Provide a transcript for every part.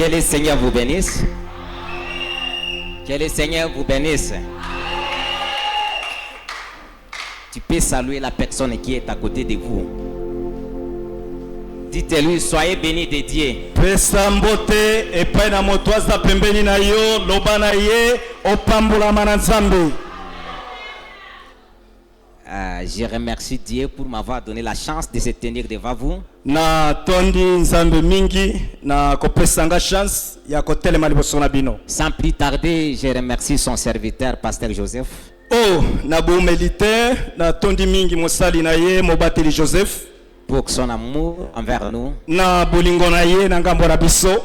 Que le Seigneur vous bénisse. Que le Seigneur vous bénisse. Tu peux saluer la personne qui est à côté de vous. Dites-lui, soyez bénis de Dieu. Je remercie Dieu pour m'avoir donné la chance de se tenir devant vous. Sans plus tarder, je remercie son serviteur, Pasteur Joseph. Pour son amour envers nous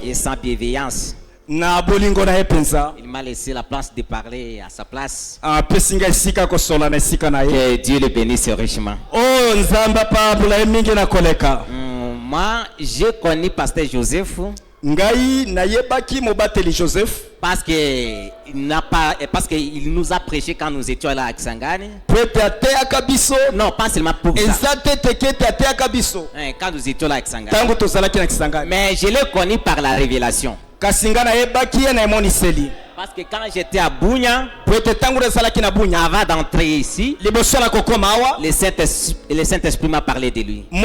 et sa bienveillance. Il m'a laissé la place de parler à sa place. Que Dieu le bénisse richement. Moi, je connais Pasteur Joseph. Parce qu'il nous a prêché quand nous étions là à Kisangani. Non, pas seulement pour ça. Quand nous étions là à Kisangani. Mais je l'ai connu par la révélation. Parce que quand j'étais à Bunya, avant d'entrer ici, le Saint-Esprit m'a parlé de lui. Il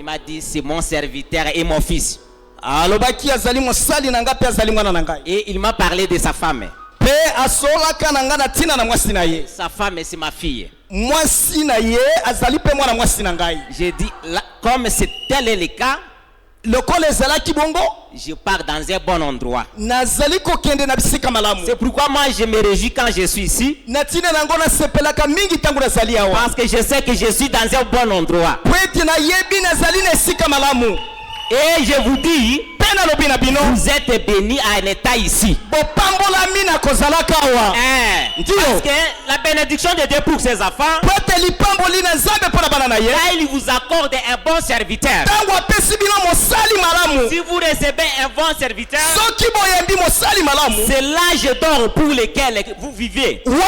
m'a dit, c'est mon serviteur et mon fils. Et il m'a parlé de sa femme. Sa femme, c'est ma fille. J'ai dit, comme c'est tel est le cas, je pars dans un bon endroit. C'est pourquoi moi je me réjouis quand je suis ici. Parce que je sais que je suis dans un bon endroit. Et je vous dis, vous êtes bénis à un état ici. Parce que la bénédiction de Dieu pour ses enfants, il vous accorde un bon serviteur. Si vous recevez un bon serviteur, c'est l'âge d'or pour lequel vous vivez. L'âge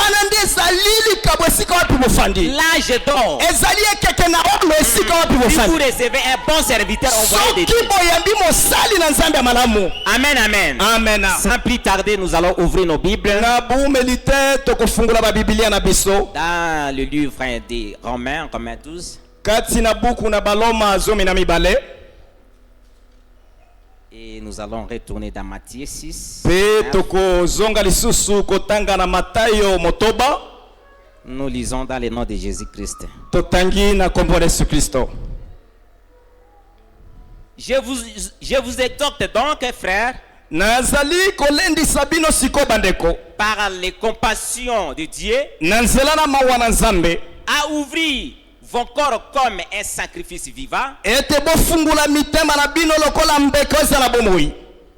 d'or. Si vous recevez un bon serviteur, envoyé de Dieu. Amen, amen. Sans plus tarder, nous allons ouvrir nos Bibles dans le livre des Romains, Romains 12. Et nous allons retourner dans Matthieu 6. Nous lisons dans le nom de Jésus-Christ. Je vous exhorte donc, frères, par les compassions de Dieu, à ouvrir vos corps comme un sacrifice vivant,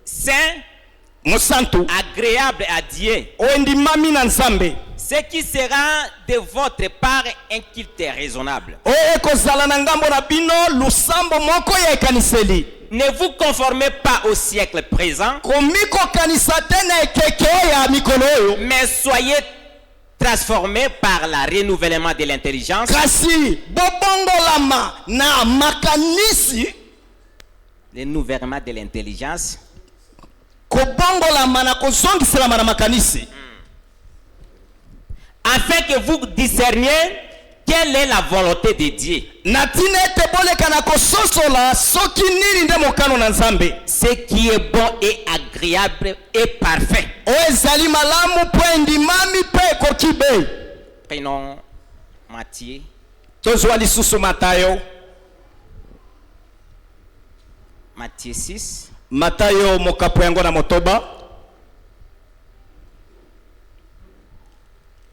saint, agréable à Dieu, ce qui sera de votre part un culte raisonnable. Ne vous conformez pas au siècle présent, mais soyez transformés par le renouvellement de l'intelligence. Le renouvellement de l'intelligence. Afin que vous discerniez quelle est la volonté de Dieu. Ce qui est bon et agréable et parfait. Prenons Matthieu. Matthieu 6.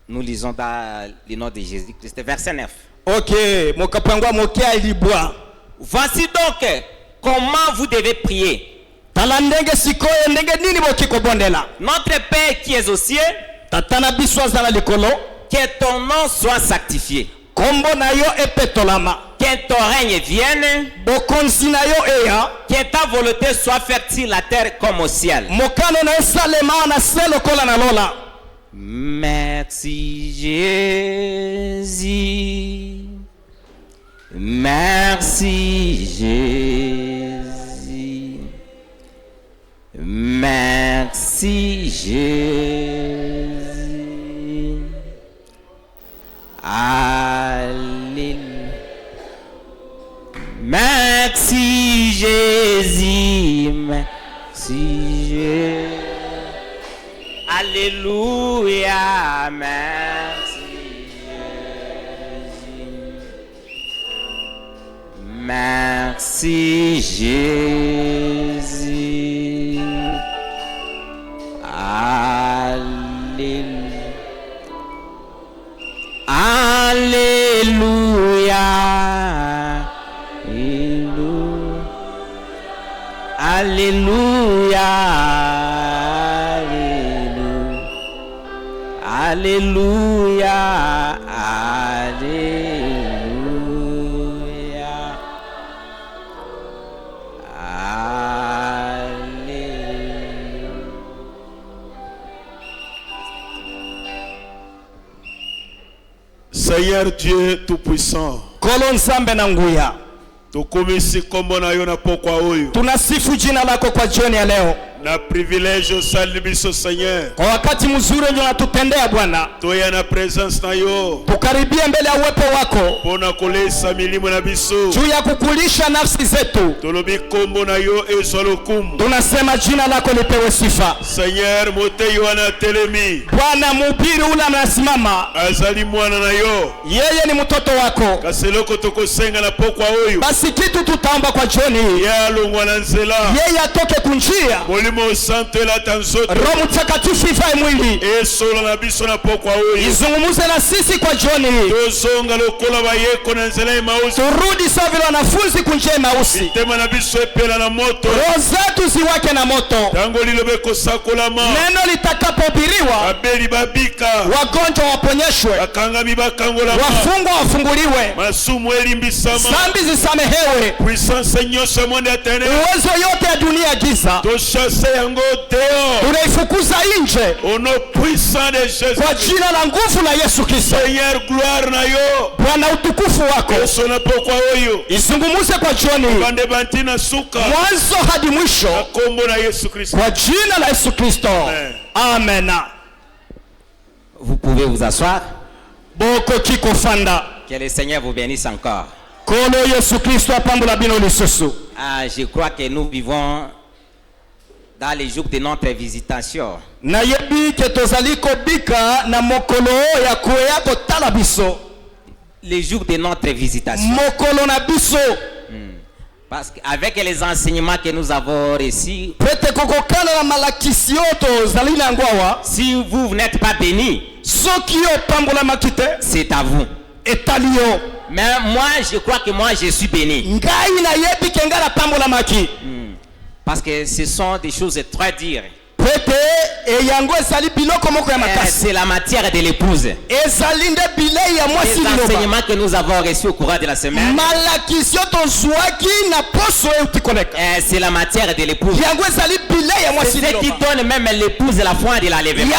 Nous lisons dans le nom de Jésus-Christ, verset 9. Voici donc comment vous devez prier. Notre Père qui est aux cieux, que ton nom soit sanctifié. Que ton règne vienne. Que ta volonté soit faite sur la terre comme au ciel. Merci Jésus. Merci Jésus. Merci Jésus. Alléluia. Merci Jésus. Merci Jésus. Alléluia. Merci Jésus. Merci Jésus. Alléluia. Alléluia. Alléluia. Alléluia. Alléluia. Alléluia. Seigneur Dieu Tout-Puissant, tukumisi kombo na yo na pokwa oyo. Tunasifu jina lako kwa jioni ya leo. Na privilege usalibiso Seigneur. Kwa wakati mzuri ndio unatutendea Bwana. Toya na presence na yo. Tukaribie mbele ya uwepo wako. Pona kulesa milimo na biso. Juu ya kukulisha nafsi zetu. Tolobi kombo na yo ezolokumu. Tunasema jina lako lipewe sifa. Seigneur mote yo ana telemi. Bwana mhubiri ule anasimama. Azali mwana na yo. Yeye ni mtoto wako. Kaseloko tokosenga na pokwa oyo. Basi kitu tutaomba kwa jioni. Ya lungwa na nzela. Yeye atoke kunjia. Roho Mtakatifu ifae mwili. Izungumuze na sisi kwa jioni. Turudi sawa vile wanafunzi kunjia Emausi. Roho zetu ziwake na moto. Neno litakapohubiriwa, wagonjwa waponyeshwe, wafungwa wafunguliwe, dhambi zisamehewe, uwezo yote ya dunia giza tunaifukuza nje kwa jina la nguvu la Yesu Kristo. Bwana utukufu wako izungumuze kwa jioni, mwanzo hadi mwisho, kwa jina la Yesu Kristo. Amen. Vous pouvez vous asseoir. Boko kiko fanda. Que le Seigneur vous bénisse encore. Kolo Yesu Kristo apambula bino lisusu. Je crois que nous vivons dans les jours de notre visitation. Na yebi ke tozali kobika na mokolo ya koya kotala biso. Les jours de notre visitation. Mokolo na biso. Parce qu'avec les enseignements que nous avons reçus, si vous n'êtes pas béni, c'est à vous. Mais moi, je crois que moi, je suis béni. Parce que ce sont des choses très dures. C'est la matière de l'épouse. Les enseignements que nous avons reçus au courant de la semaine, c'est la matière de l'épouse. C'est ce qui donne même l'épouse la foi de l'enlèvement.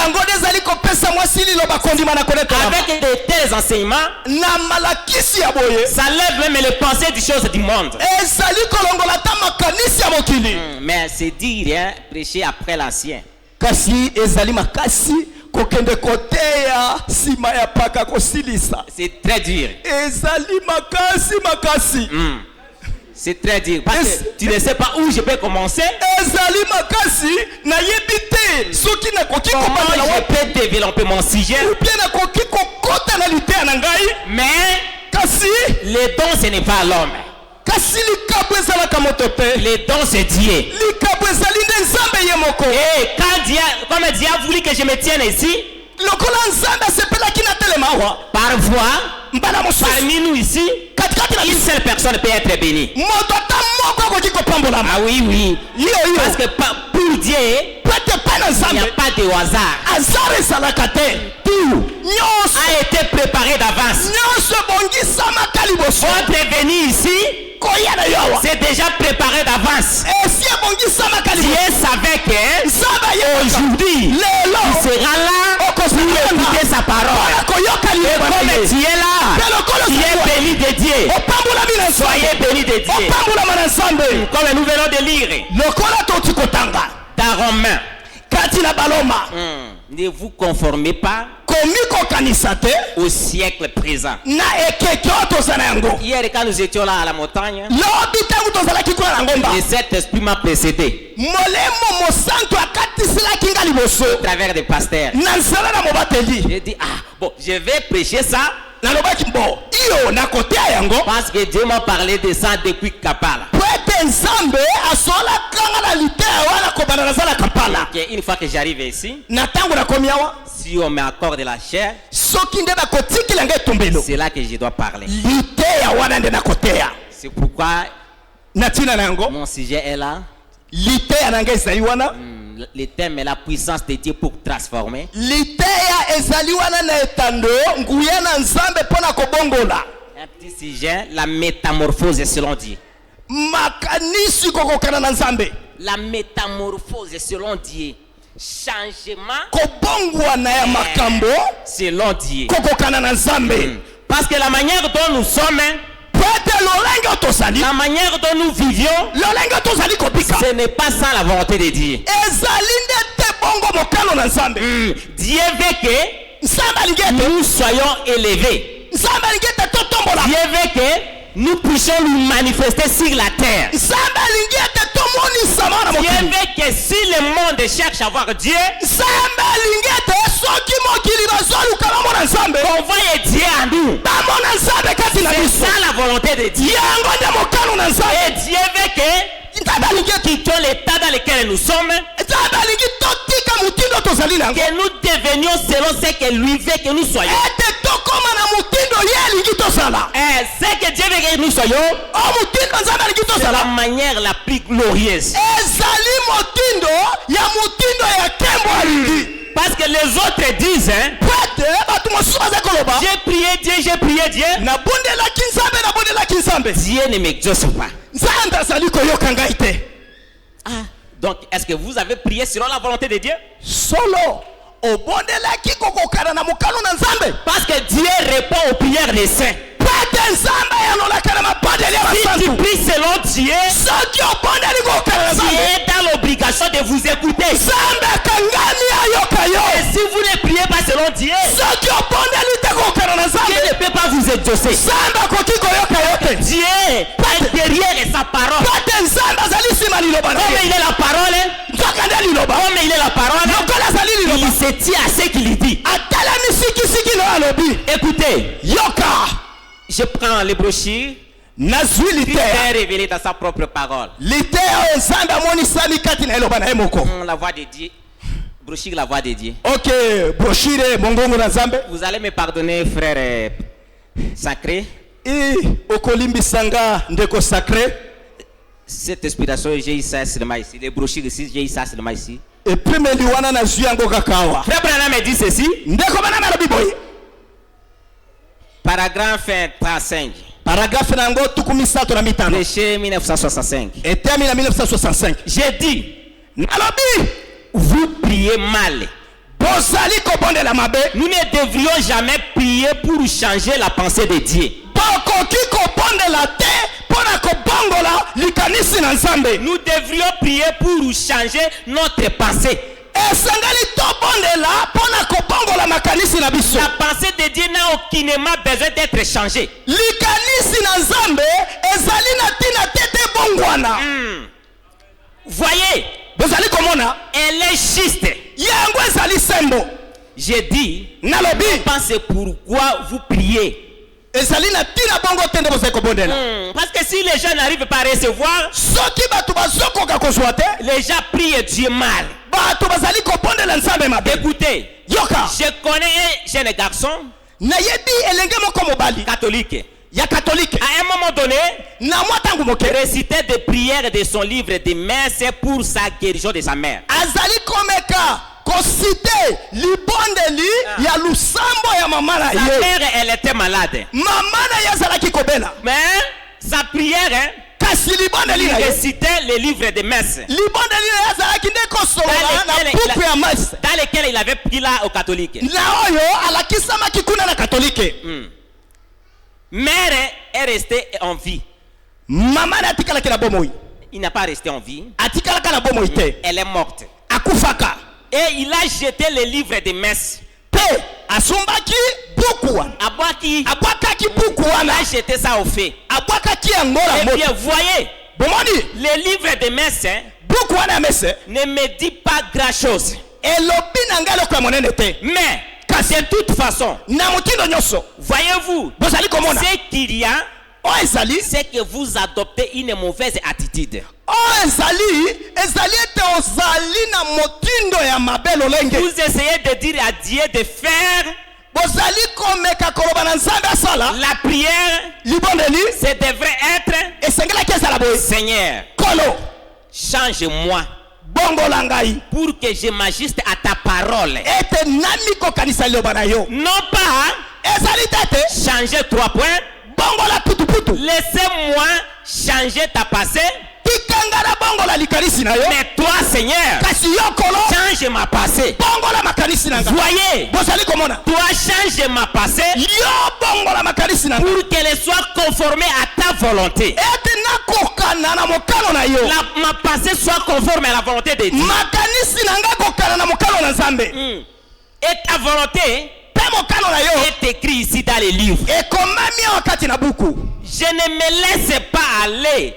Avec de tels enseignements, ça lève même les pensées des choses du monde. Mais c'est dire, hein, prêcher après l'ancien. Kasi ezali makasi kokende koteya sima ya paka kosilisa. C'est très dur. Ezali makasi. C'est très dur parce que tu ne sais pas où je peux commencer. Ezali makasi na yebite soki na koki ko comment je peux développer mon sujet. Ou bien na koki ko kota na lité na ngai. Mais kasi les dons ce n'est pas l'homme. Les dons c'est Dieu. Et quand Dieu, comme Dieu a voulu que je me tienne ici, parfois, parmi nous ici, une seule personne peut être bénie. Ah oui, oui. Parce que pour Dieu, il n'y a pas de hasard. Tout a été préparé d'avance. Votre venue ici, c'est déjà préparé d'avance. Dieu savait qu'aujourd'hui, il sera là pour écouter sa parole. Et comme tu es là, tu es béni de Dieu. Soyez béni de Dieu. Comme nous venons de lire. Dans la Romain. Katina baloma. Ne vous conformez pas au siècle présent. Hier, quand nous étions là à la montagne, et cet esprit m'a précédé à travers des pasteurs. J'ai dit, bon, je vais prêcher ça parce que Dieu m'a parlé de ça depuis Kampala. Okay, une fois que j'arrive ici, si on m'accorde la chair, c'est là que je dois parler. C'est pourquoi mon sujet est là. Le thème est la puissance de Dieu pour transformer. Un petit sujet, la métamorphose selon Dieu. La métamorphose selon Dieu. Changement selon Dieu. Parce que la manière dont nous sommes, la manière dont nous vivions, ce n'est pas ça la volonté de Dieu. Dieu veut que nous soyons élevés. Dieu veut que nous puissions nous manifester sur la terre. Dieu veut que si le monde cherche à voir Dieu, qu'on voie Dieu en nous. C'est ça la volonté de Dieu. Et Dieu veut que nous quittions l'état dans lequel nous sommes, que nous devenions selon ce que lui veut que nous soyons. Ce que Dieu veut que nous soyons, c'est la manière la plus glorieuse. Parce que les autres disent, j'ai prié Dieu, j'ai prié Dieu. Dieu ne m'exauce pas. Donc, est-ce que vous avez prié selon la volonté de Dieu? Parce que Dieu répond aux prières des saints. Si tu pries selon Dieu, Dieu est dans l'obligation de vous écouter. Et si vous ne priez pas selon Dieu, Dieu ne peut pas vous exaucer. Dieu est derrière sa parole. Comme il est la parole, il se tient à ce qu'il dit. Écoutez, je prends les brochures. Christ est révélé dans sa propre parole. La voix de Dieu. Brochure, la voix de Dieu. Ok, brochure, mongongo na Nzambe. Vous allez me pardonner, frère sacré. Okolimbi sanga ndeko sacré. Cette inspiration, j'ai eu ça seulement ici. Les brochures ici, j'ai eu ça seulement ici. Et puis me liwana na zuyango kakawa. Frère Branham me dit ceci. Ndeko bana na biboyi. Paragraphe 35. Paragraphe nango tukumisato na mitano. Péché 1965. Et terminé en 1965. J'ai dit, nalobi, vous priez mal. Nous ne devrions jamais prier pour changer la pensée de Dieu. Nous devrions prier pour changer notre pensée. La pensée de Dieu n'a aucunement besoin d'être changée. Voyez, elle est juste. J'ai dit, pensez pourquoi vous priez. Parce que si les gens n'arrivent pas à recevoir, les gens prient Dieu mal. Écoutez, je connais un jeune garçon catholique. À un moment donné, il récitait des prières de son livre de messe pour sa guérison de sa mère. Sa mère, elle était malade. Mais sa prière, il récitait les livres de messe dans lesquels il avait pris là au catholique. Mère est restée en vie. Il n'a pas resté en vie. Elle est morte. akufaka. Et il a jeté les livres de messe. Pe asumbaki buku. Abwakaki buku Il wana. a jeté ça au feu. Abwakaki angola Et moto. bien, voyez, Bomoni. les livres de messe Buku wana messe. ne me dit pas grand chose. Elobi nangalo kwa monene te. Mais, de toute façon, Na mutindo nyoso. voyez-vous, Bozali komona. ce qu'il y a, O ezali. c'est que vous adoptez une mauvaise attitude. O ezali ete ozali na motindo ya mabelo lenge. Vous essayez de dire à Dieu de faire Bozali komeka koloba na nzambe asala. la prière. Libondeli. Ce devrait être: Esengela kesala boye. Seigneur, Kolo. change-moi Bongo langai. pour que je m'ajuste à ta parole. Ete nami ko kanisa liloba na yo. Non pas Ezali tete. changer 3 points. Bongo la putu putu. Laissez-moi changer ta passé. Tikangala bongo la likanisi na yo. Mais toi, Seigneur, Kasi yo kolo. change ma passé. Bongo la makanisi na nga. Voyez, Bozali komona. toi, change ma passé Yo bongo la makanisi na nga. pour qu'elle soit conformée à ta volonté. Ete nakokana na mokano na yo. Ma passé soit conforme à la volonté de Dieu. Makanisi na nga kokana na mokano na Nzambe. Et ta volonté Pe mokano na yo. est écrite ici dans les livres. Ekomami wakati na buku. Je ne me laisse pas aller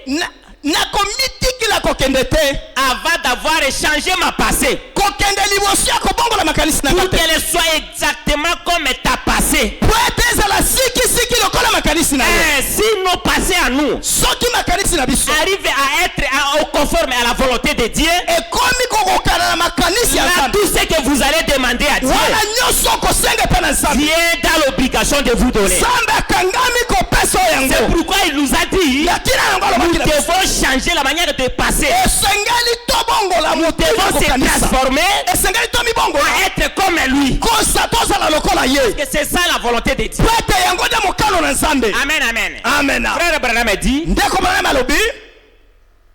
Nakomitikila kokende te. avant d'avoir changé ma passé. Kokende liboso ya kobongola makanisi na nga Pour te. qu'elle soit exactement comme ta passé. Po ete ezala siki lokola makanisi na yo. Si nos passés à nous Soki makanisi na biso arrivent à être conforme à la volonté de Dieu, ekomi kokokana na makanisi ya là, Nzambe. tout ce que vous allez demander à Dieu, Wana nyonso kosenga mpe na Nzambe. Dieu est dans l'obligation de vous donner. Nzambe akangami kopesa oyo C'est yango. pourquoi il nous a dit, Yakina yango nous alobaki na biso. devons changer la manière de passer. Esengeli tobongola Nous motema devons se kokanisa. transformer Esengeli tomibongola. à être comme lui. Kosa tozala lokola ye. Que c'est ça la volonté de Dieu. Po ete yango nde mokano na Nzambe. Amen, amen. Amen. Frère Branham dit Ndeko Branham alobi.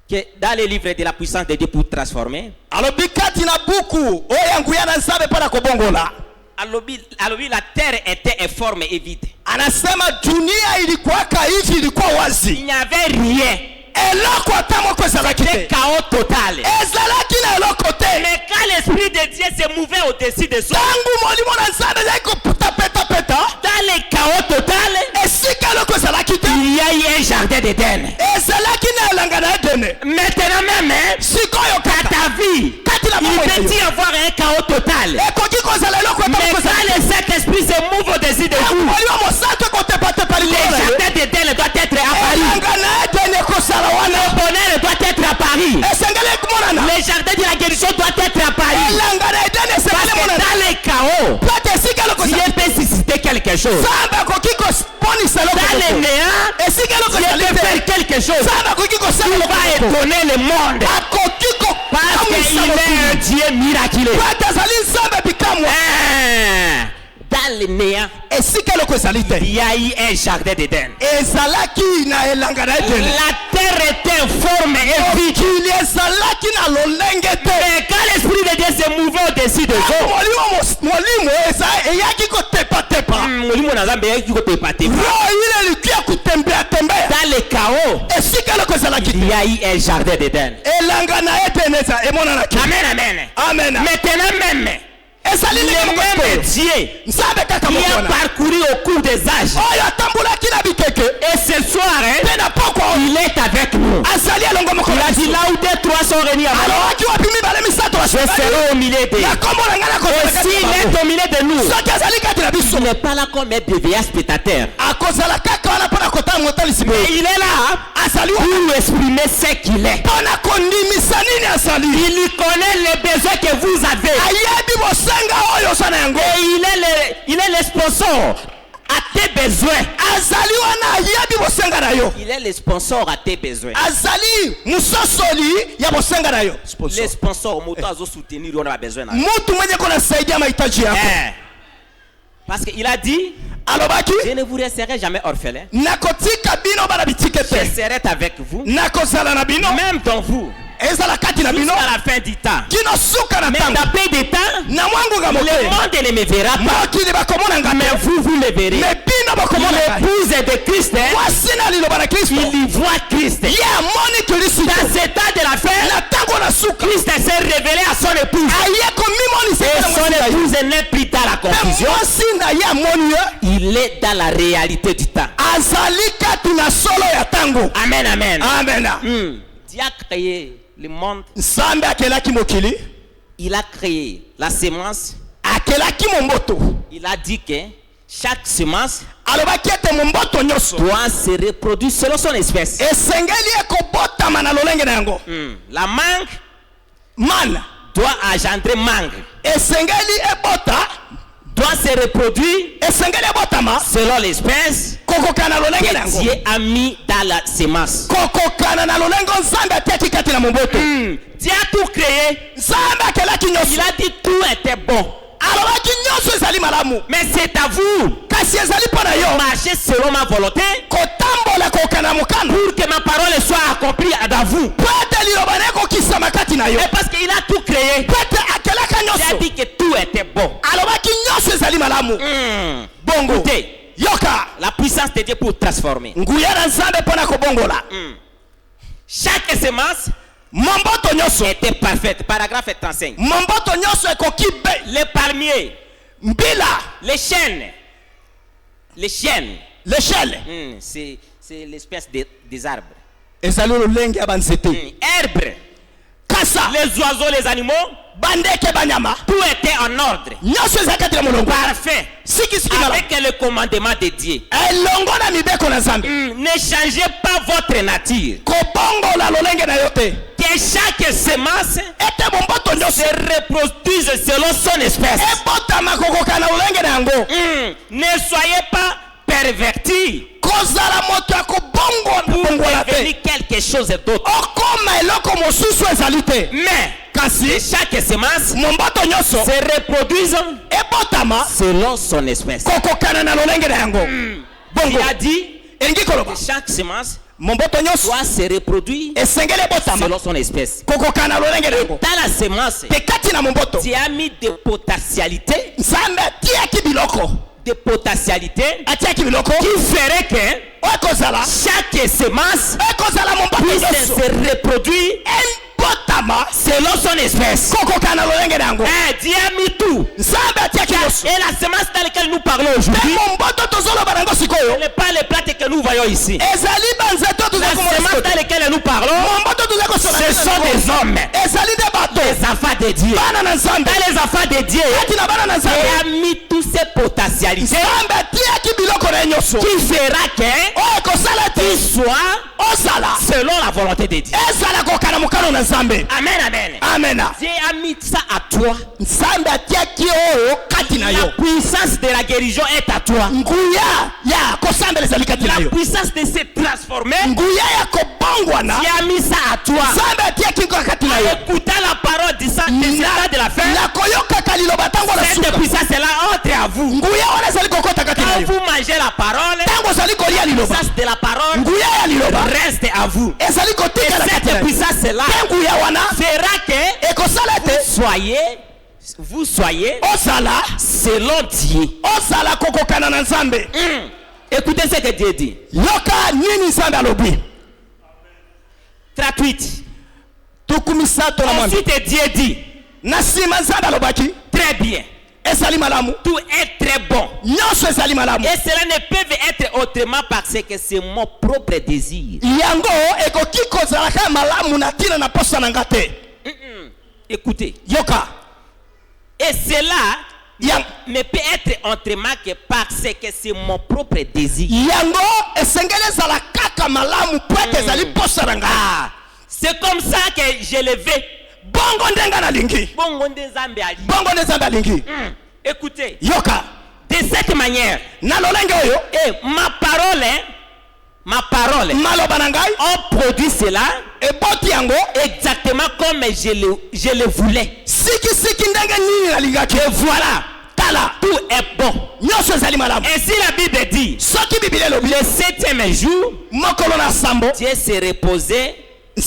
que dans les livres de la puissance de Dieu pour transformer, Alobi kati na buku oyo yanguya na Nzambe mpona kobongola. alobi la terre était informe et vide. Anasema dunia ilikuwaka hivi, ilikuwa wazi. Il n'y avait rien. Eloko ata moko ezalaki C'était te. chaos total. Ezalaki na eloko te. Mais quand l'Esprit de Dieu se mouvait au-dessus des eaux, Tangu molimo na Nzambe ezali kopetapetapeta. dans le chaos total, Esika eloko ezalaki te. il y a eu un jardin d'Éden. Ezalaki na elanga na Edene. Maintenant même, Sikoyo dans kaka. ta vie, Kati na il mambo na peut y yo. avoir un chaos total. Ekoki kozala eloko ata Mais moko quand ezalaki te. le Saint-Esprit se mouve au-dessus de vous, Molimo mosantu ekotepatepa le likolo na yo. jardin d'Éden doit être à Paris. Elanga na Edene ekosala Le wana. bonheur doit être à Paris. Esengeli emonana. Le jardin de la guérison doit être à Paris. Elanga na Edene Parce esengeli que emonana. dans le chaos, Po ete esika eloko Dieu ezalaki te. peut susciter quelque chose. Nzambe akoki koponisa eloko Dans le moko. néant, Esika eloko Dieu ezali peut te. faire quelque chose. Nzambe akoki kosala Il eloko va moko. étonner le monde. Akoki Parce qu'il est un Dieu miraculeux. Po ete azali Nzambe bikamwa. Ah, dans le néant, Esika eloko ezali te. il y a eu un jardin d'Éden. Ezalaki na elanga na Edene. La terre était informe et vide. Mokili ezalaki na lolenge te. Mais quand l'Esprit de Dieu se mouvait au-dessus des eaux, molimo eyaki kotepatepa. molimo na Nzambe eyaki kotepatepa. Roho ile ilikuya kutembea. Dans le chaos, Esika eloko ezalaki il y te. a eu un jardin d'Éden. Elanga na Edene emonanaki. Amen, amen. Amen. Maintenant même, Ezali le ndenge moko même te. Dieu Nzambe kaka qui a moko wana. parcouru au cours des âges, Oyo atambulaki na bikeke. et ce soir, Mpe na pokwa oyo. il est avec nous. Azali elongo moko Il na a dit biso. là où 2-3 sont réunis à moi, Alobaki wapi mibale misato je serai au milieu d'eux. na kombo na ngai Et nakozala kati s'il na est bango. au milieu de nous, Soki azali kati na biso il n'est pas là comme un déviant spectateur. akozala kaka wana mpona kotala motalisi Mais boye. il est là Azali pour wana nous exprimer ce qu'il est. mpona kondimisa nini azali. Il connaît les besoins que vous avez. Ayebi bosenga oyo oza na yango. Et il est le sponsor à tes besoins. Azali wana ayebi bosenga na yo. Il est le sponsor à tes besoins. Azali musosoli ya bosenga na yo. Les sponsors, moto azo soutenir, on a besoin. Mutu mwenye kunasaidia mahitaji yako. Parce qu'il a dit, Alobaki je ne vous laisserai jamais orphelin. nakotika bino bana bitike Je te. serai avec vous, Nakozala na bino même dans vous, ezala kati na bino jusqu'à la fin du temps. kino suka na Mais tango. dans peu de temps, Na mwangu nga le moke. monde ne me verra pas. Mokili bakomona nga Mais te. vous le verrez. Mais bino l'épouse de Christ, il y voit Christ. Dans cet état de la fête, Christ s'est révélé à son épouse. Et son épouse n'est plus dans la confusion. Il est dans la réalité du temps. Amen, amen. Dieu a créé le monde. Il a créé la semence. Il a dit que chaque semence doit se reproduire selon son espèce. La mangue doit engendrer mangue. Doit se reproduire selon l'espèce que Dieu a mis dans la semence. Dieu a tout créé. Il a dit tout était bon. Mais c'est à vous marcher selon ma volonté pour que ma parole soit accomplie dans vous. Et parce qu'il a tout créé, il a dit que tout était bon. Écoutez, la puissance de Dieu pour transformer. Chaque semence était parfaite. Paragraphe 35. Les palmiers, les chênes, c'est l'espèce des arbres. Herbes, les oiseaux, les animaux, tout était en ordre, parfait, avec le commandement de Dieu. Ne changez pas votre nature. Que chaque semence se reproduise selon son espèce. Ne soyez pas pervertis pour devenir quelque chose d'autre. Mais que chaque semence se reproduise selon son espèce. Il a dit que chaque semence doit se reproduire selon son espèce. Dans la semence, tu as mis des potentialités qui ferait que chaque semence puisse se reproduire selon son espèce. Dieu a mis tout. Et la semence dans laquelle nous parlons aujourd'hui n'est pas les plantes que nous voyons ici. La semence dans laquelle nous parlons, ce sont des hommes, des enfants de Dieu. Dans les enfants de Dieu, il a mis toutes ces potentialités qui fera qu'il soit selon la volonté de Dieu. Amen, amen. Dieu a mis ça à toi. La puissance de la guérison est à toi. La puissance de se transformer, Dieu a mis ça à toi. En écoutant la parole de ça de la fin, cette puissance-là entre à vous. Quand vous mangez la parole, la puissance de la parole reste à vous. Et cette puissance-là fera que vous soyez selon Dieu. Écoutez ce que Dieu dit. 38. Ensuite Dieu dit, très bien, tout est très bon, et cela ne peut être autrement parce que c'est mon propre désir. Écoutez, et cela ne peut être autrement que parce que c'est mon propre désir. C'est comme ça que je le vais. Écoutez, de cette manière, et ma parole on produit cela exactement comme je le voulais. Et voilà, tout est bon. Et si la Bible dit le 7e jour, Dieu s'est reposé de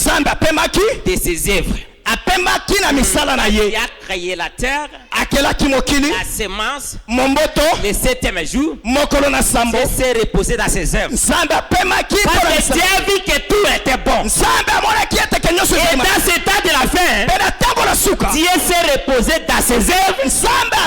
ses œuvres. apemaki na misala na ye. Il a créé la terre, akelaki mokili, la semence, momboto, le 7e jour, mokolo na sambo. et s'est reposé dans ses œuvres. Nzambe apemaki Parce mpona que misala. Dieu a vu que tout était bon. Nzambe amonaki ete ke nyonso Et ezali malamu. dans ce temps de la fin, Mpe na ntango na suka, Dieu s'est reposé dans ses œuvres. Nzambe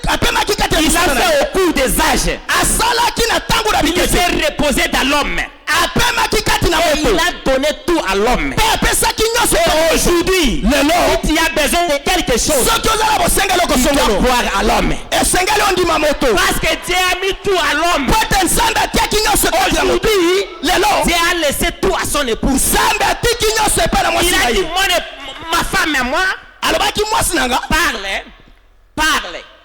apemaki kati ya Il misala a na ye. fait au cours des âges. Asalaki na ntango na Il bikete. s'est reposé dans l'homme. Apemaki kati na Et il moto. a donné tout à l'homme. Mpe apesaki nyonso Et epai. aujourd'hui, lelo si tu as besoin de quelque chose, soki ozala bosengeli tu dois okosongolo croire à l'homme. esengeli ondima moto Parce que Dieu a mis tout à l'homme. po ete nzambe atiaki nyonso epai na moto. Aujourd'hui, lelo Dieu a laissé tout à son épouse. nzambe atiki nyonso epai na mwasi Il na a dit, ye. ma femme et moi, alobaki mwasi na nga parle.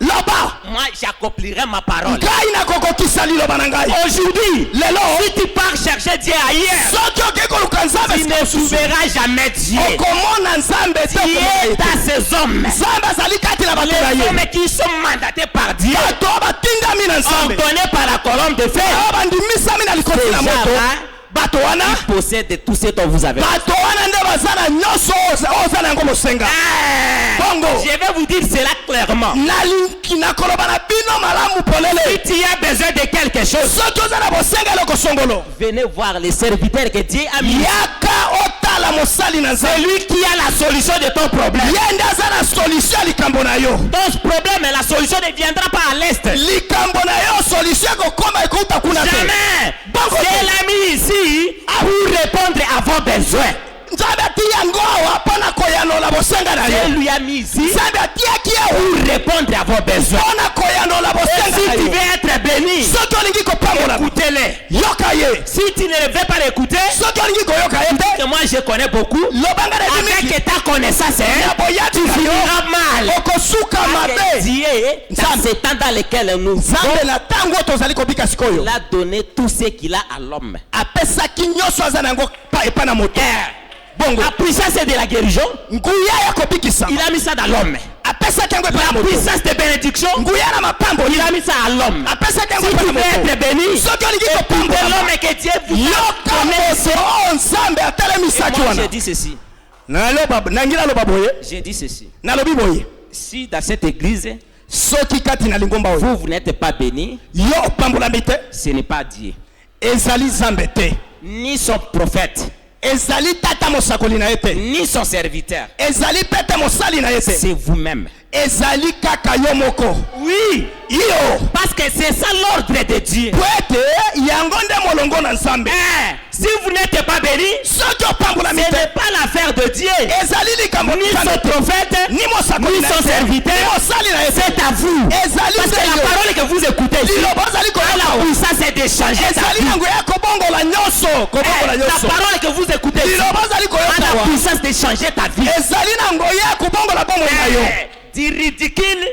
loba Moi, j'accomplirai ma parole. ngai nakokokisa liloba na ngai. Aujourd'hui, lelo si tu pars chercher Dieu ailleurs, soki oke koluka nzambe tu ne trouveras jamais Dieu. okomona nzambe te Dieu est dans ces hommes. nzambe azali kati na bato na Les ye. hommes qui sont mandatés par Dieu, bato oyo batingami na nzambe ordonnés par la colonne de feu, oyo bandimisami na likoti na ces moto gens-là bato wana possèdent tout ce dont vous avez. bato wana nde baza na nyonso oyo oza na yango mosenga. Bongo. Je vais vous dire cela clairement. nalingi nakoloba na bino malamu polele. Si tu as besoin de quelque chose, soki oza na bosengeli okosongolo venez voir les serviteurs que Dieu a mis. yaka otala mosali na C'est nzambe. lui qui a la solution de ton problème. ye nde aza na solution ya likambo na yo. Ton problème, la solution ne viendra pas à l'est. likambo na yo solution ekokoma ekouta kuna te. Jamais. Bongo. Dieu l'a mis ici pour répondre à vos besoins. nzambe ati yango awa mpona koyanola bosenga na Dieu yo. lui a mis ici nzambe atiaki pour awa répondre à vos besoins. mpona koyanola Et bosenga si na tu yo. veux être béni, soki olingi kopambola écoutez-les. yoka ye. Si tu ne veux pas l'écouter, soki olingi koyoka ye te que moi je connais beaucoup, lobanga na ebimiki avec ta connaissance, ya boyati tu na yo finiras mal. okosuka Parce que mabe. Dieu, dans ce temps dans lequel nous vivons, nzambe na ntango tozali kobika sikoyo il a donné tout ce qu'il a à l'homme. apesaki nyonso aza na yango epai na moto. bongo La puissance de la guérison, nguya ya kobikisa il a mis ça dans l'homme. apesaki yango epai na La moto. puissance de bénédiction, nguya na mapambo il a mis ça à l'homme. apesaki yango Si epai tu na veux moto. être béni, soki olingi c'est kopambola l'homme que Dieu vous a yoka donné. moto oyo nzambe atelemisaki Moi, wana. je dis ceci. nangi naloba boye J'ai dit ceci. nalobi boye Si dans cette église, soki kati na lingomba oyo vous n'êtes pas béni, yo opambolami te ce n'est pas Dieu, ezali nzambe te, ni son prophète, ezali tata mosakoli na ye te, ni son serviteur. ezali mpe te mosali na ye te, C'est vous-même. ezali kaka yo moko. Oui, yo parce que c'est ça l'ordre de Dieu. po ete yango nde molongo na nzambe. Si vous n'êtes pas béni, soki opambolami ce te n'est pas l'affaire de Dieu, ezali likambo ni son prophète, ni mosakoli ni na son ye te, serviteur. ni mosali na ye te. C'est à vous. ezali Parce que nde la yo parole que vous écoutez ici, liloba ozali a la koyoka puissance de changer ta ezali vie. yango ya kobongola nyonso kobongola La nyonso parole que vous écoutez ici, liloba ozali a koyoka la wa puissance de changer ta vie. ezali nango ya kobongola bomoi na yo. Du ridicule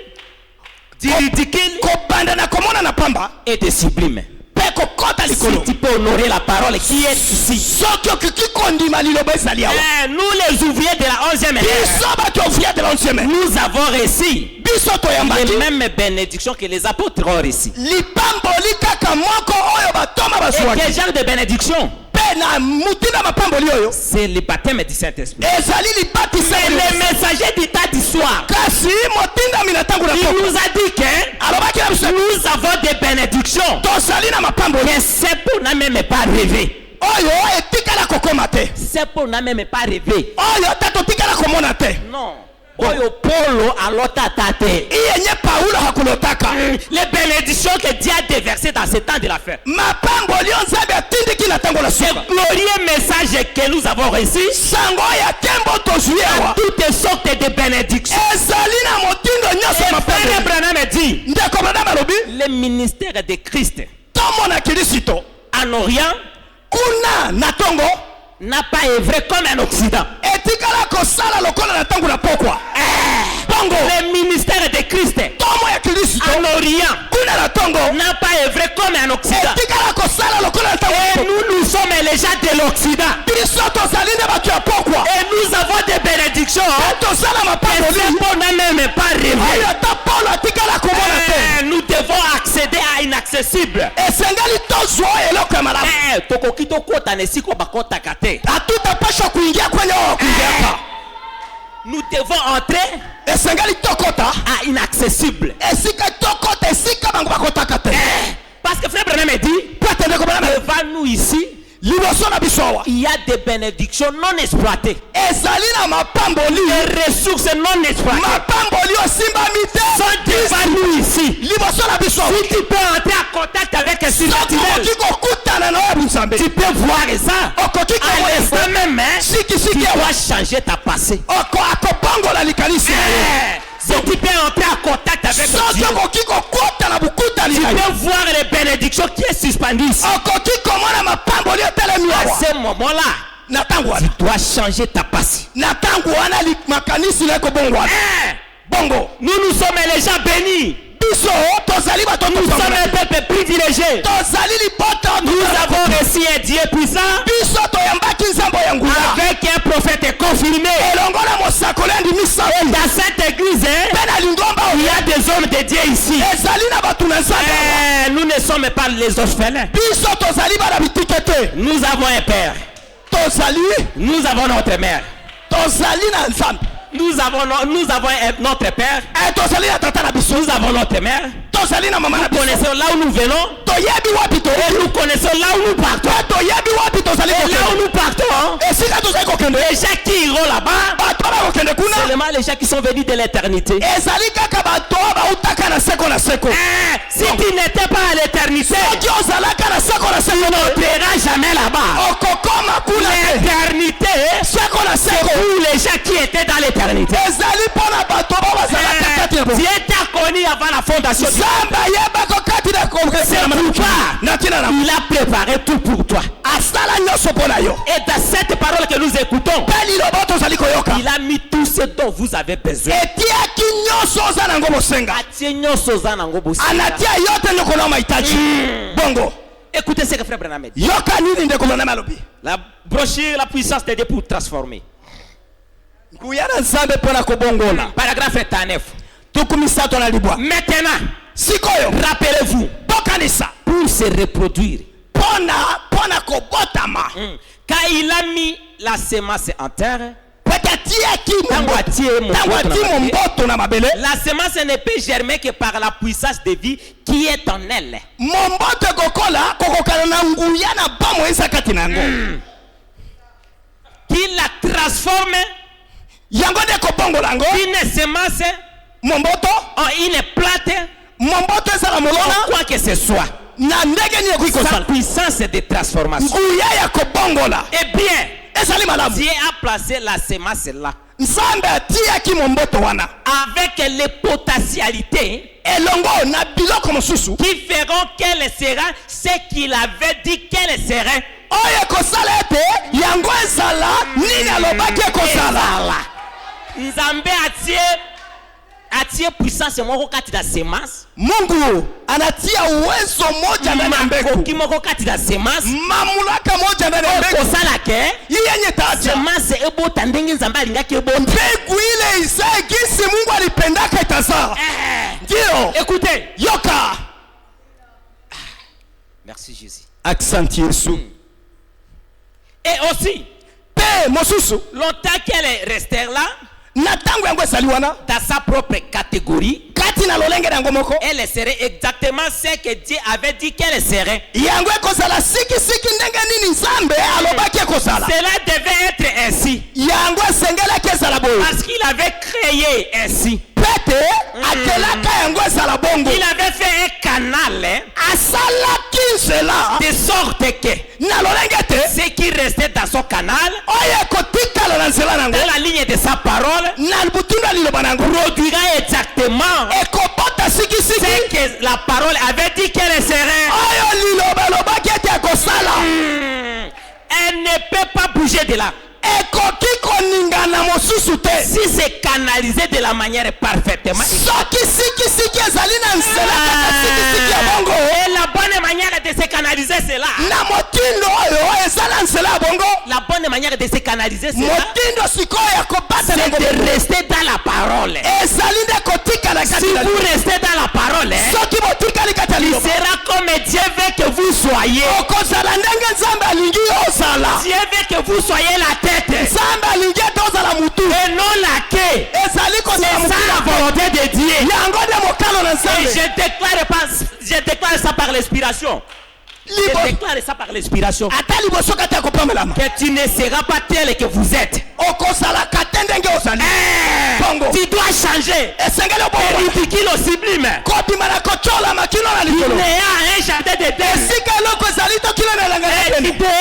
kobanda na komona na pamba et de sublime. mpe kokɔta Si likolo tu peux honorer la parole qui est ici. soki okiki kondima liloba ezali awa. Nous les ouvriers de la 11e ère, biso bato ouvrier de l'ancienne nous avons reçu biso les toyambaki mêmes bénédictions que les apôtres ont reçues. lipamboli kaka moko oyo batoma Et bazwaki quel genre de bénédiction? mpe na mutinda mapamboli oyo C'est le baptême du Saint-Esprit. ezali libatisa Mais le messager du temps du soir, kasi motindami na ntango na il poko nous a dit que alobaki na biso nous avons des bénédictions. tozali na mapamboli Mais c'est pour n'a même pas rêver. oyo etikala kokoma te C'est pour n'a même pas rêver. oyo ta totikala komona te Non. Oyo Polo alotata te. iyenye paulo hakulotaka Les bénédictions que Dieu a déversées dans ce temps de la fin. mapamboli oyo nzambe atindiki na ntango na Le suka glorieux message que nous avons reçu, sango ya nkembo tozwi awa toutes sortes de bénédictions. ezali na motindo nyonso ya Et Frère mapamboli Branham dit, ndeko brada balobi le ministère de Christ tomona kilisito en Orient kuna na ntongo n'a pas œuvré comme un Occident. etikala kosala lokola na ntango na pokwa bongo Le ministère de Christ tomo ya kilisito en Orient kuna na ntongo n'a pas œuvré comme un Occident. etikala kosala lokola na ntango na Et pokwa nous sommes les gens de l'Occident. biso tozali nde bato ya pokwa Et nous avons des bénédictions. mpe tozala Et mapamboli c'est pour n'a même pas rêvé. oyo ata paulo atikala komona te Nous devons accéder à inaccessible. esengeli tozwa eloko ya malamu Tokoki tokota na esika bakotaka te. hatutapashwa kuingia kwenye wao kuingia hapa nous devons entrer à inaccessible. Parce que frère Branham dit, devant nous ici, il y a des bénédictions non exploitées. Des ressources non exploitées sont devant nous ici. Si tu peux entrer en contact avec un surnaturel, tu peux voir ça. À l'instant même, tu dois changer ta passé. Si tu peux entrer en contact avec Dieu, tu peux voir les bénédictions qui est suspendues ici. À ce moment-là, tu dois changer ta passé. Nous sommes les gens bénis. Nous sommes un peuple privilégié. Nous avons reçu un Dieu puissant avec un prophète confirmé. Et dans cette église, il y a des hommes de Dieu ici. Nous ne sommes pas les orphelins. Nous avons un père. Nous avons notre mère. Nous avons notre père. Nous avons notre mère. Nous connaissons là où nous venons. Et nous connaissons là où nous partons. Et là où nous partons, les gens qui iront là-bas, seulement les gens qui sont venus de l'éternité. Si tu n'étais pas à l'éternité, tu n'entreras jamais là-bas. L'éternité, c'est pour les gens qui étaient dans l'éternité. Dieu t'a connu avant la fondation du monde. C'est pourquoi il a préparé tout pour toi. Et dans cette parole que nous écoutons, il a mis tout ce dont vous avez besoin. Écoutez ce que frère Branham dit. La brochure, la puissance de Dieu pour transformer. Paragraphe 39. Maintenant, rappelez-vous, pour se reproduire, quand il a mis la semence en terre, la semence ne peut germer que par la puissance de vie qui est en elle. Qui la transforme d'une semence en une plante, quoi que ce soit. Sa puissance de transformation. Eh bien, Dieu a placé la semence là avec les potentialités qui feront qu'elle sera ce qu'il avait dit qu'elle serait. Nzambe atie puissance moko kati da semence. Mungu anatia uwezo moja ndani ya mbegu. Kimoko kati da semence. Mamlaka moja ndani ya mbegu. Kosala ke yenye taja. Semence ebota ndenge Nzambe alingaki ebota. Mbegu ile isae gisi Mungu alipendaka itazaa. Ndio. Écoutez. Yoka. Merci Jésus. Accent Yesu. Et aussi. Longtemps qu'elle est restée là, dans sa propre catégorie, elle serait exactement ce que Dieu avait dit qu'elle serait. Cela devait être ainsi. Parce qu'il avait créé ainsi. Il avait fait un canal de sorte que ce qui restait dans son canal, dans la ligne de sa parole, produira exactement ce que la parole avait dit qu'elle serait. Elle ne peut pas bouger de là. Si c'est canalisé de la manière parfaitement, et la bonne manière de se canaliser c'est là. La bonne manière de se canaliser c'est là. C'est de rester dans la parole. Si vous restez dans la parole, il sera comme Dieu veut que vous soyez. Dieu veut que vous soyez la tête et non la queue. de Dieu. Et je déclare ça par l'inspiration. Je déclare ça par l'inspiration. Que tu ne seras pas tel que vous êtes. Tu dois changer. Et ridicule au sublime. L'idéal a un jardin de deuil. Et l'idéal a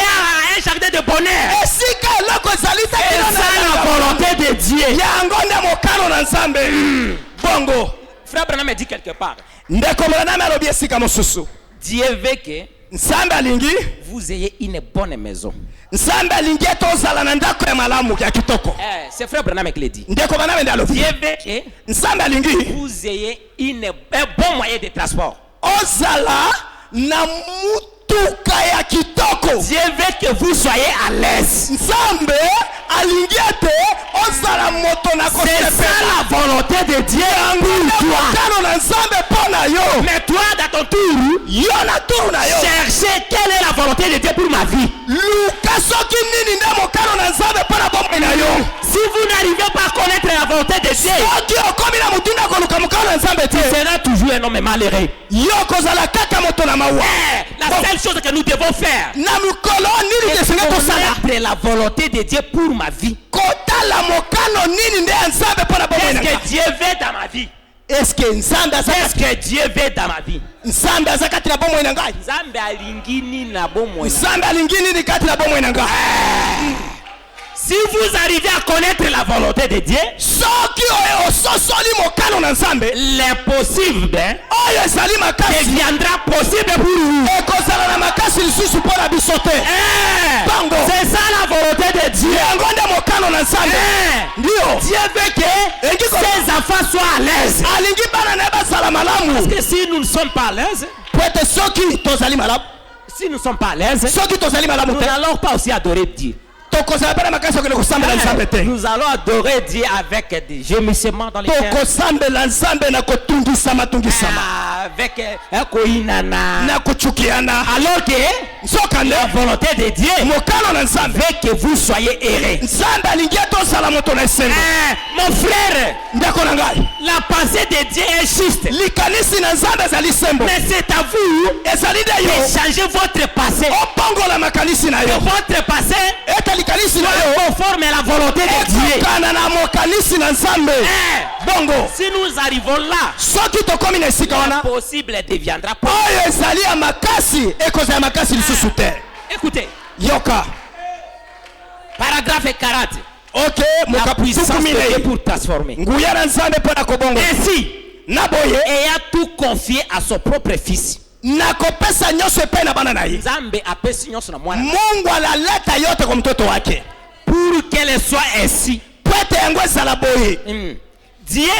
un jardin de bonheur. Et ça la volonté de Dieu. Bongo. Frère Branham me dit quelque part. Dieu veut que vous ayez une bonne maison. C'est Frère Branham qui le dit. Dieu veut que vous ayez un bon moyen de transport. Dieu veut que vous soyez à l'aise. C'est ça la volonté de Dieu pour toi. Mais toi, dans ton tour, cherchez quelle est la volonté de Dieu pour ma vie. Si vous n'arrivez pas à connaître la volonté de Dieu, tu seras toujours un homme malheureux. La seule chose que nous devons faire, c'est connaître la volonté de Dieu pour ma vie. Qu'est-ce que Dieu veut dans ma vie? Qu'est-ce que Dieu veut dans ma vie? Si vous arrivez à connaître la volonté de Dieu, l'impossible deviendra possible pour vous. C'est ça la volonté de Dieu. Dieu veut que ses enfants soient à l'aise. Parce que si nous ne sommes pas à l'aise, si nous ne sommes pas à l'aise, nous n'allons pas aussi adorer Dieu. Nous allons adorer Dieu avec des gémissements dans les cœurs. Avec un koinana. Alors que la volonté de Dieu veut que vous soyez heureux. Mon frère, la pensée de Dieu est juste. Mais c'est à vous de changer votre passé. Votre passé conforme à la volonté de Dieu. Si nous arrivons là, possible deviendra écoutez, paragraphe 40. La puissance de Dieu pour transformer. Ainsi, ayant tout confié à son propre fils, Mungu analeta yote kwa mtoto wake pour qu'elle soit ainsi. Dieu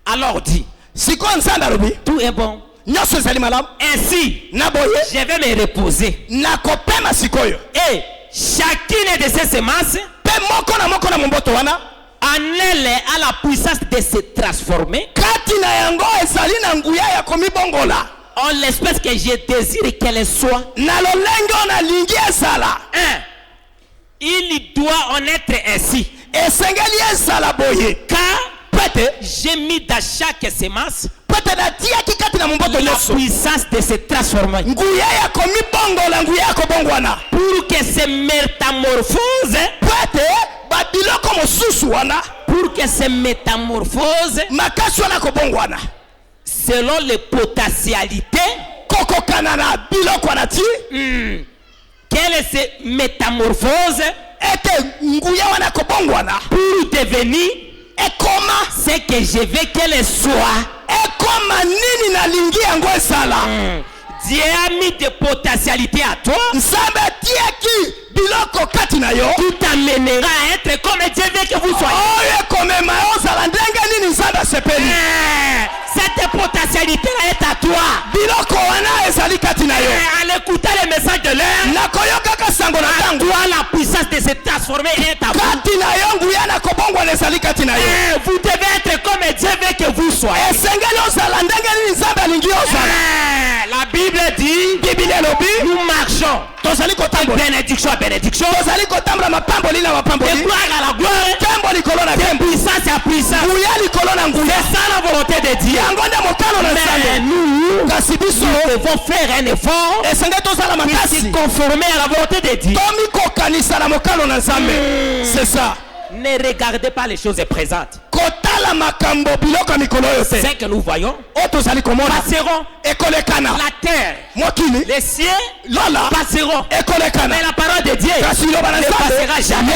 alors dit, tout est bon. Ainsi, je vais me reposer. Et chacune de ces semences en elle a la puissance de se transformer en l'espèce que je désire qu'elle soit. Il doit en être ainsi. Car j'ai mis dans chaque semence la puissance de se transformer. Pour que ces métamorphoses, selon les potentialités, quelle ces métamorphoses pour devenir ce que je veux qu'elle soit. Dieu a mis des potentialités à toi. Tout t'amènera à être comme Dieu veut que vous soyez. Cette potentialité est à toi. En écoutant les messages de l'air, à toi la puissance de se transformer est à vous. Vous devez être comme Dieu veut que vous soyez. La Bible dit nous marchons de bénédiction à bénédiction, de gloire à la gloire, de puissance à puissance. C'est ça la volonté de Dieu. Mais nous devons faire un effort pour se conformer à la volonté de Dieu. C'est ça. Ne regardez pas les choses présentes. Ce que nous voyons passeront. La terre, les cieux passeront. Mais la parole de Dieu ne passera jamais.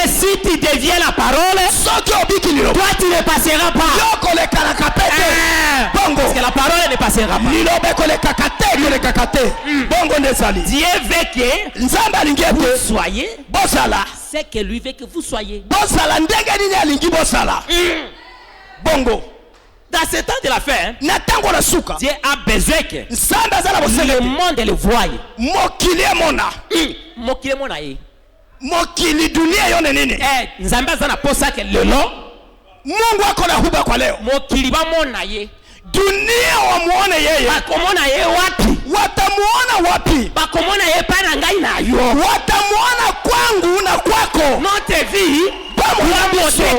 Et si tu deviens la parole, toi tu ne passeras pas. Parce que la parole ne passera pas. Dieu veut que vous soyez ce que lui veut que vous soyez. Dans ce temps de la fin, Dieu a besoin que le monde le voie. Nzambe azana posa ke lelo Mungu ako na huba kwa leo. mokili bamona ye. Dunia wamuone yeye. Bakomona ye wapi? Watamuona wapi? Bakomona ye pana ngai na yo. Watamuona kwangu na kwako. Notre vie Bamwe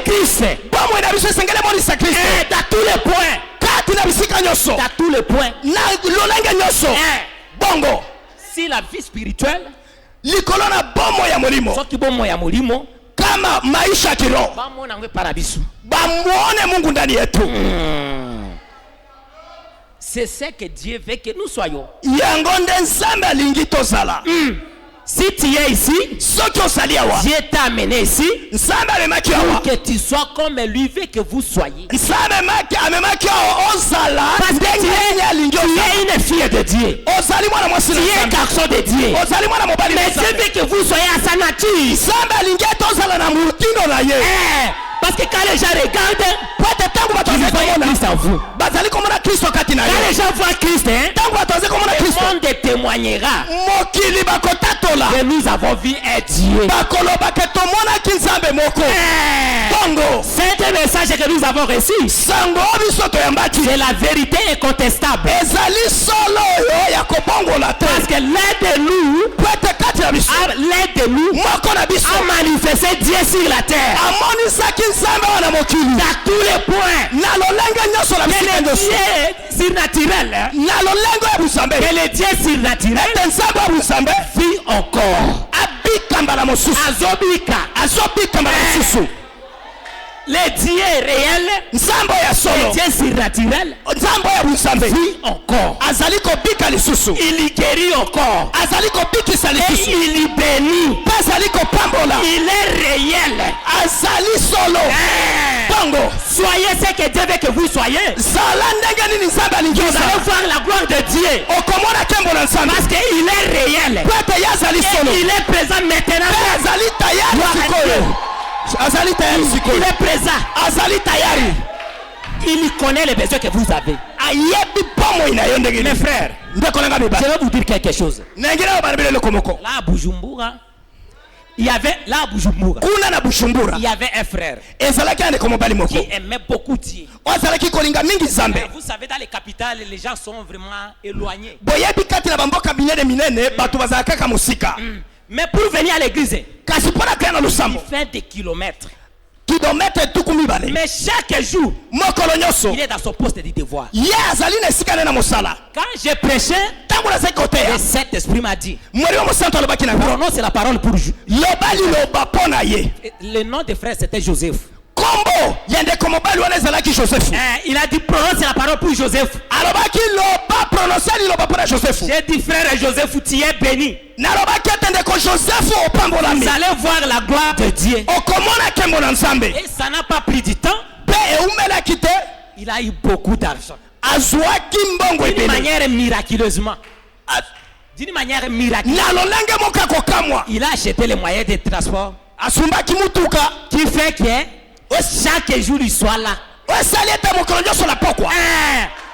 Christ. Bamwe na biso sengele moni sa Christ. Dans tous les points. Kati na bisika nyoso. Dans tous les points. Na lolenge nyoso. Bongo. Si la vie spirituelle likolo na bomo ya molimo. soki bomo ya molimo kama maisha kiroho. bamona ngwe paradisu. Bamuone Mungu ndani yetu. C'est ce que Dieu veut que nous soyons. Yangonde nzambe alingi tozala. Si tu es ici, Dieu t'a amené ici pour que tu sois comme lui veut que vous soyez. Parce que tu es une fille de Dieu. Tu es un garçon de Dieu. Mais Dieu veut que vous soyez à sa nature. Parce que quand les gens regardent, ils voient Christ en vous. Quand les gens voient Christ, le monde témoignera que nous avons vu un Dieu. C'est un message que nous avons reçu. C'est la vérité incontestable. Parce que l'un de nous a manifesté Dieu sur la terre. Dans tous les points. Que le Dieu surnaturel, que le Dieu surnaturel vit encore. Le Dieu réel, le Dieu surnaturel vit encore. Il guérit encore. Et il bénit. Il est réel. Soyez ce que Dieu veut que vous soyez. Vous allez voir la gloire de Dieu. Parce qu'il est réel. Et il est présent maintenant. Il est présent. Il connaît les besoins que vous avez. Mes frères, je vais vous dire quelque chose. Là à Bujumbura, il y avait il y avait un frère qui aimait beaucoup Dieu. Vous savez, dans les capitales, les gens sont vraiment éloignés. Mais pour venir à l'église, il fait des kilomètres. Mais chaque jour, il est dans son poste de devoir. Quand j'ai prêché, le Saint-Esprit m'a dit, prononce la parole pour Dieu. Le nom de frère c'était Joseph. Il a dit prononce la parole pour Joseph. J'ai dit frère Joseph, tu es béni. Vous allez voir la gloire de Dieu. Et ça n'a pas pris du temps. Il a eu beaucoup d'argent. D'une manière miraculeusement. D'une manière miraculeuse. Il a acheté les moyens de transport qui fait que chaque jour il soit là.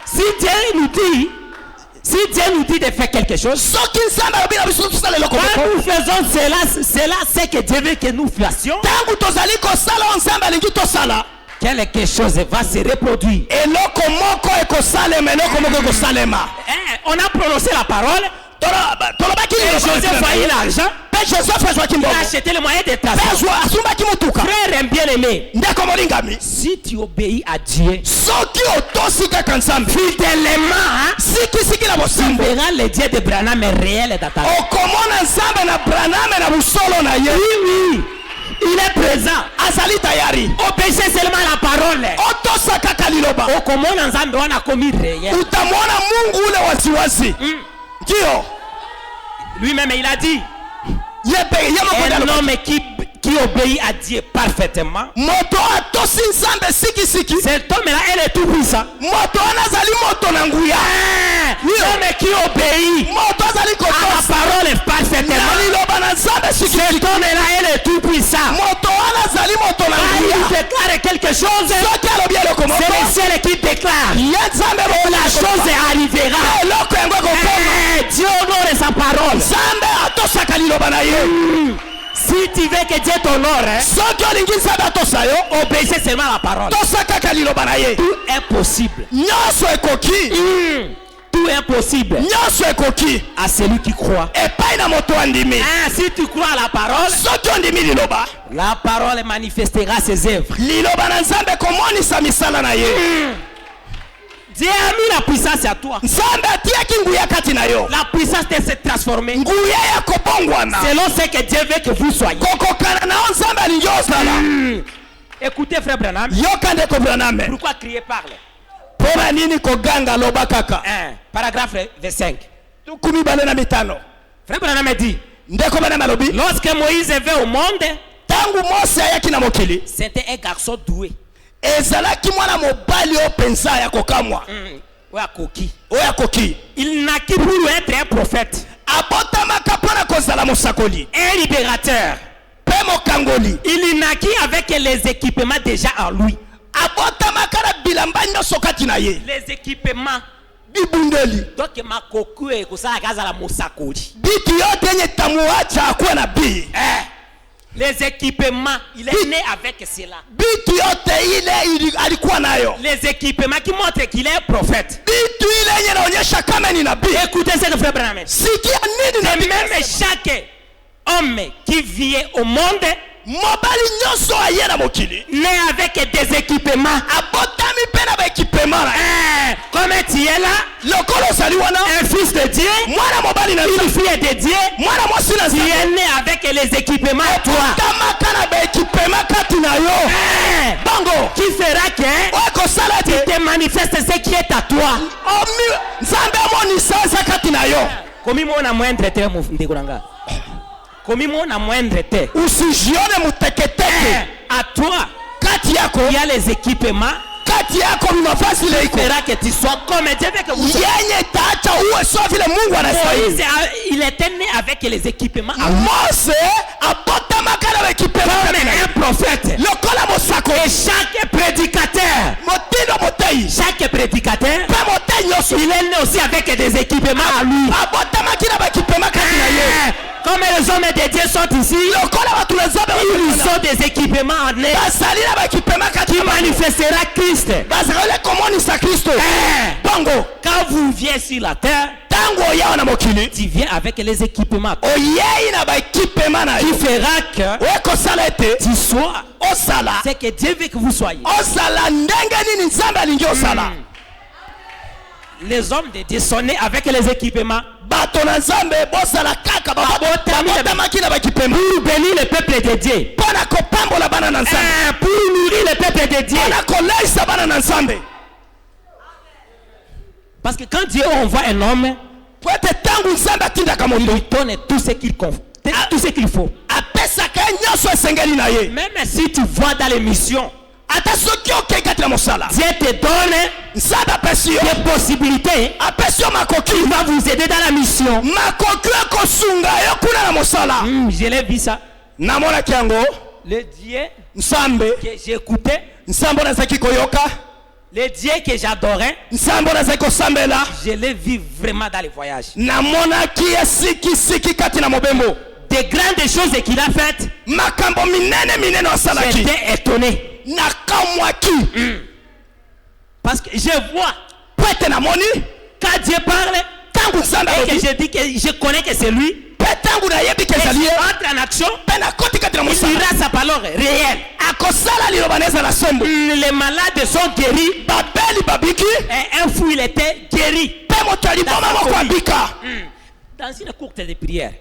Si Dieu nous dit de faire quelque chose, quand nous faisons cela, c'est là ce que Dieu veut que nous fassions. quelque chose va se reproduire. On a prononcé la parole. Et Joseph a eu l'argent. Il a acheté le moyen de transport. Frère bien-aimé, si tu obéis à Dieu fidèlement, tu verras le Dieu de Branham est réel dans ta vie. Oui, il est présent. Obéissez seulement la parole. Lui-même il a dit, un homme qui obéit à Dieu parfaitement, cet homme-là est tout puissant. L'homme qui obéit à la parole parfaitement, cet homme-là est tout puissant. Il déclare quelque chose, c'est le ciel qui déclare que la chose arrivera. Dieu honore sa parole. Si tu veux que Dieu t'honore, obéissez seulement à la parole. Tout est possible. Tout est possible à celui qui croit. Si tu crois à la parole manifestera ses œuvres. Dieu a mis la puissance à toi. La puissance de se transformer selon ce que Dieu veut que vous soyez. Écoutez frère Branham. Pourquoi crier parle? Paragraphe 25. Frère Branham dit, lorsque Moïse est venu au monde, c'était un garçon doué. Il naquit pour être un prophète, un libérateur. Il naquit avec les équipements déjà en lui. Les équipements. Donc ma cocu est comme ça à la mosakoli. Les équipements, il est né avec cela. Les équipements qui montrent qu'il est prophète. Écoutez ce que frère Branham. Et même chaque homme qui vient au monde né avec des équipements. Comme tu es là, un fils de Dieu, une fille de Dieu, tu es né avec les équipements à toi. Qui fera que tu te manifestes ce qui est à toi. Comme on a moindre à toi, il y a les équipements qui fera que tu sois comme Dieu veut que vous soyez. Moïse, il était né avec les équipements. Un prophète. Et chaque prédicateur, il est né aussi avec des équipements à lui. Comme les hommes de Dieu sont ici, ils ont des équipements en eux qui manifestera Christ. Quand vous venez sur la terre, tu viens avec les équipements qui fera que tu sois ce que Dieu veut que vous soyez. Les hommes de Dieu sont nés avec les équipements pour bénir le peuple de Dieu, pour nourrir le peuple de Dieu. Parce que quand Dieu envoie un homme, il lui donne tout ce qu'il faut. Même si tu vois dans les missions, Dieu te donne des possibilités. Il va vous aider dans la mission. Je l'ai vu ça. Le Dieu que j'écoutais, le Dieu que j'adorais, je l'ai vu vraiment dans les voyages. Des grandes choses qu'il a faites, j'étais étonné. Parce que je vois quand Dieu parle et que je dis que je connais que c'est lui. Et je entre en action, il dira sa parole réelle. Les malades sont guéris. Et un fou il était guéri. Dans une courte de prière,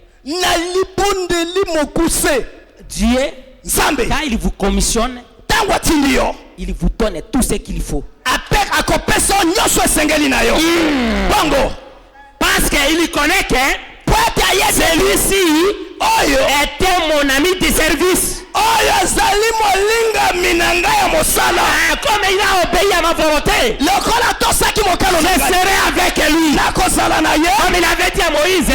Dieu, quand il vous commissionne, il vous donne tout ce qu'il faut. Parce qu'il connaît que celui-ci était mon ami de service. Comme il a obéi à ma volonté, je serai avec lui. Comme il avait dit à Moïse,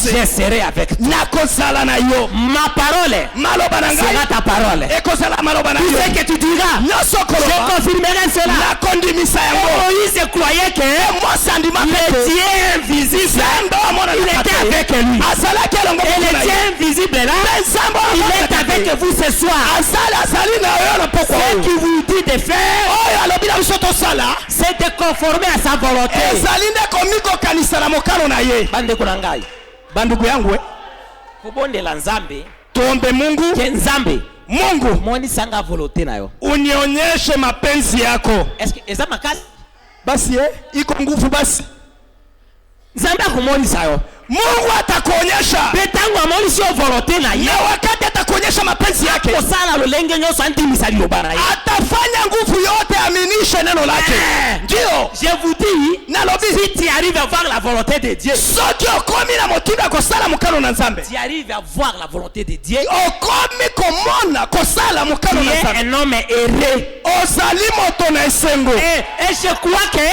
je serai avec toi. Ma parole sera ta parole. Tout ce que tu diras, je confirmerai cela. Moïse croyait que le Dieu invisible, il était avec lui. Et le Dieu invisible là, il est avec vous ce soir. Ce qu'il vous dit de faire, c'est de conformer à sa volonté. Bandugu yangu, kubondela Nzambe, tuombe Mungu, Mungu mwoni sanga volonté nayo, unionyeshe mapenzi yako. Eza makasi basi iko nguvu basi. Nzambe akumoni sayo, Mungu atakuonyesha. Betangu amoni sio volonté na ye. Na wakati atakuonyesha mapenzi yake, kosala lolenge nyoso anti misalilo bana ye. Atafanya nguvu yote aminishe neno lake. Ndio. Je vous dis, si tu arrives à voir la volonté de Dieu, soki okomi na motiba kosala mukano na Nzambe, tu arrives à voir la volonté de Dieu, okomi komona kosala mukano na Nzambe, un homme erré, ozali moto na esengo. Et je crois que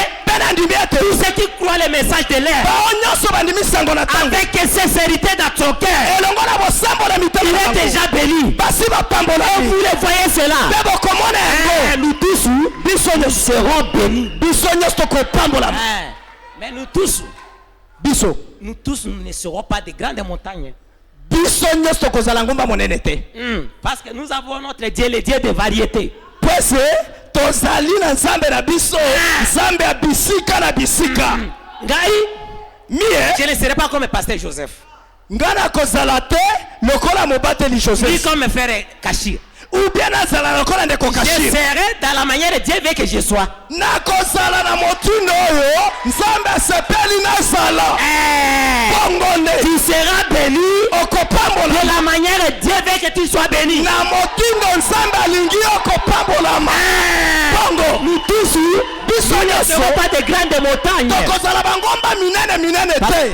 tous ceux qui croient le message de l'air, avec sincérité dans ton cœur, il est déjà béni. Et vous le voyez cela, nous tous nous serons bénis. Mais nous tous nous ne serons pas de grandes montagnes. Parce que nous avons notre Dieu, le Dieu de variété. Tozali na Nzambe na biso, Nzambe ya bisika na bisika. Je ne serai pas comme pasteur Joseph. Ngana kozala te lokola mobateli Joseph. Ni comme frère Kachir. Ou bien nazala lokola ndeko Kachir. Je serai dans la manière de Dieu veut que je sois. Na kozala na motundo oyo, Nzambe asepeli na sala. Tu seras béni okopambola de la manière de Dieu veut que tu sois béni. Na motundo Nzambe alingi okopambola ma. Nous tous nous ne serons pas de grandes montagnes.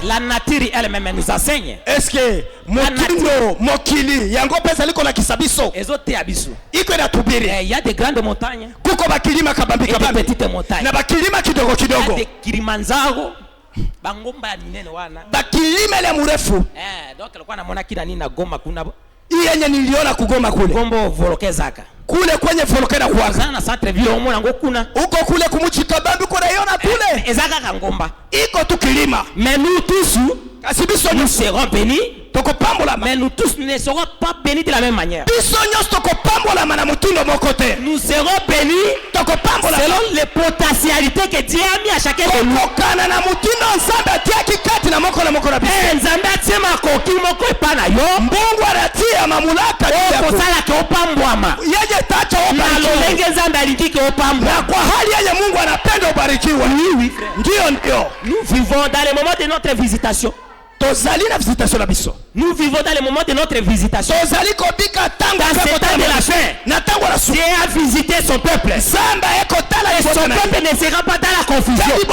La nature elle-même nous enseigne. Est-ce que motundo mokili yango pesa liko na kisabiso ezote abisu iko na tubiri? Il y a de grandes montagnes, kuko bakilima kabambi kabambi, petites montagnes, na bakilima kidogo kidogo, de Kilimanjaro bangomba minene wana bakilima ile mrefu. Donc alikuwa anaona kina nini na Goma, kuna yenye niliona kugoma kule Gombo vorokezaka kule kwenye volokena kwa sana centre ville omona ngokuna uko kule kumuchika bambi kuna iona kule ezaka kangomba iko tukilima. Mais nous tous kasibiso nous serons bénis. Mais nous tous ne serons pas bénis de la même manière. Nous serons bénis selon les potentialités que Dieu a mis à chacun de nous. Nous vivons dans les moments de notre visitation. Nous vivons dans le moment de notre visitation. Dans ce temps de la fin, Dieu a visité son peuple. Et son peuple ne sera pas dans la confusion. Et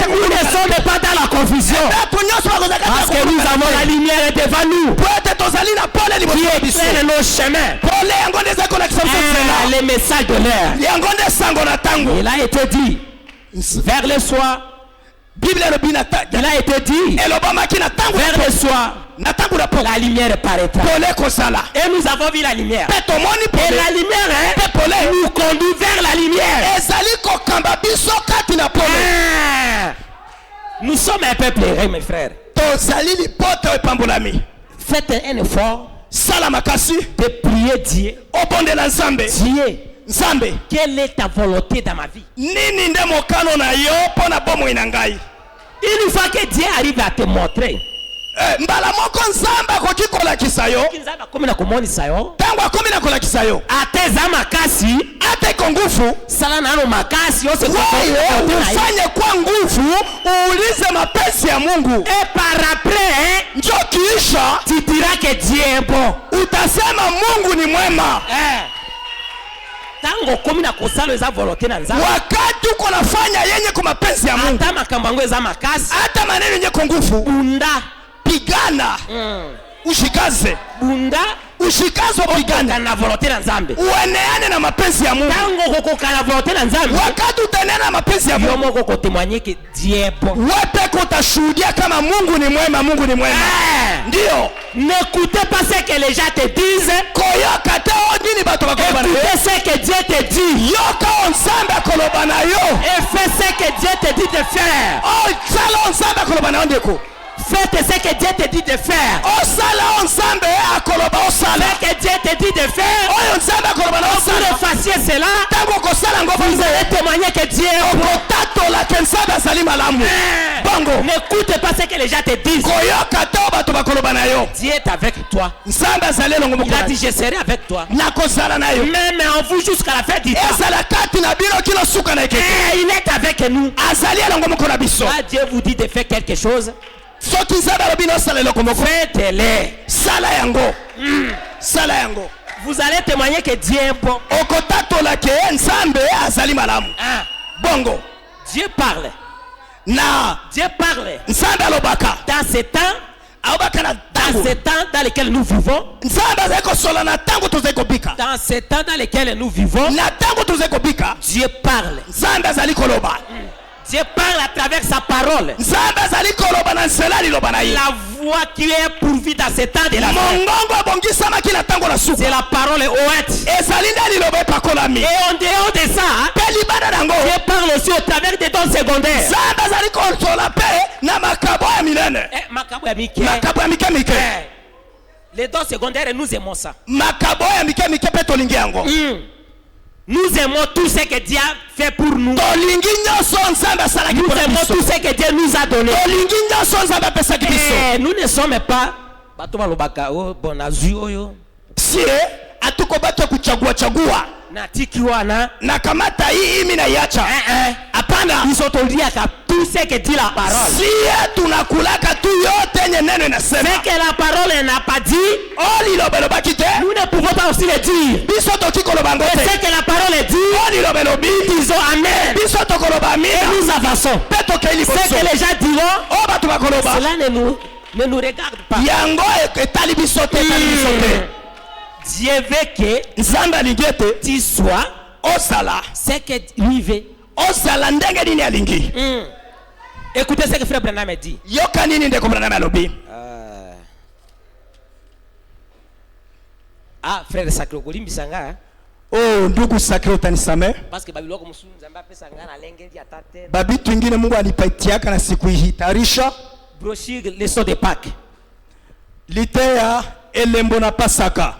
nous ne sommes pas dans la confusion. Parce que nous avons la lumière devant nous qui éclaire nos chemins. Les messages de l'air. Il a été dit vers le soir. Il a été dit vers le soir, la lumière paraîtra. Et nous avons vu la lumière. Et la lumière nous conduit vers la lumière. Nous sommes un peuple erré, mes frères. Faites un effort sala makasi de prier Dieu. obondela nzambe. Dieu, nzambe, quelle est ta volonté dans ma vie? nini nde mokano na yo pona bomoi na ngai? Une fois que Dieu arrive à te montrer, mbala moko nzambe akoki kolakisa yo tango akomi na kolakisa yo ateza makasi ate ko nguvu sala nano makasi yose ufanye kwa nguvu uulize mapenzi ya Mungu, et par après njo kiisha tu diras que Dieu est bon. utasema Mungu ni mwema. Tango komi na kosala eza volonté na nzambe, wakati uko nafanya yenye kwa mapenzi ya Mungu, hata makambo yango eza makasi, hata maneno yenye kwa nguvu, bunda pigana, ushikaze, bunda ushikaze, pigana na volonté na nzambe, ueneane na mapenzi ya Mungu. tango kokoka na volonté na nzambe, wakati utaenea na mapenzi ya Mungu, yo moko ko témoigner que Dieu est bon. wewe kutashuhudia kama Mungu ni mwema, Mungu ni mwema. Ndio. N'écoutez pas ce que les gens te disent. Koyoka te nini bato bakobana. Écoutez ce que Dieu te dit. Yoka nzambe kolobana yo. Et fais ce que Dieu te dit de faire. Oh, sala nzambe kolobana ndeko. Faites ce que Dieu te dit de faire. Oh, sala nzambe akoloba o sala. Ce que Dieu te dit de faire. Oh, nzambe kolobana o sala. Vous fassiez cela. Tango ko sala ngo vous allez témoigner que Dieu est bon. Tato la nzambe azali malamu. Bongo. N'écoute pas ce que les gens te disent. Koyoka te bato bakolobana yo. Dieu est avec toi. Nzambe azali longo Il a dit je serai avec toi. Na ko sala na yo. Même en vous jusqu'à la fin du temps. Ezala kati na bino kilo suka na ekeke. Il est avec nous. Azali longo moko na biso. Dieu vous dit de faire quelque chose. Faites-les. Sala yango. Sala yango. Vous allez témoigner que Dieu est bon. Okotatola ke nzambe azali malamu. Bongo. Dieu parle. Na. Dieu parle. Nzambe alobaka. Dans ce temps. Dans ce temps dans lequel nous vivons. Dans ce temps dans lequel nous vivons. Dieu parle. Dieu parle à travers sa parole. La voix qui est pourvue dans ce temps de la vie, c'est la parole ointe. Et en dehors de ça, Dieu parle aussi au travers des dons secondaires. Les dons secondaires, nous aimons ça. Nous aimons tout ce que Dieu fait pour nous. Nous aimons tout ce que Dieu nous a donné. Et nous ne sommes pas si nakamata hii mimi naiacha. Hapana. Tout ce que dit la parole. Si tunakulaka tu yote yenye neno inasema. Ce que la parole n'a pas dit, nous ne pouvons pas aussi le dire. Et ce que la parole dit, disons amen. Et nous avançons. Ce que les gens diront, cela ne nous regarde pas. Dieu veut que tu sois ce que lui veut. Écoutez ce que frère Branham dit. Frère sacré Kolimbi Sanga. Oh, ndugu sacré utanisame. Parce que babiloko musu nzamba pesa ngana lengendi atate. Babitu ingine Mungu anipatiaka na sikuihitarisha. Brochure leçon de Pâques. Litea elembo na Pasaka.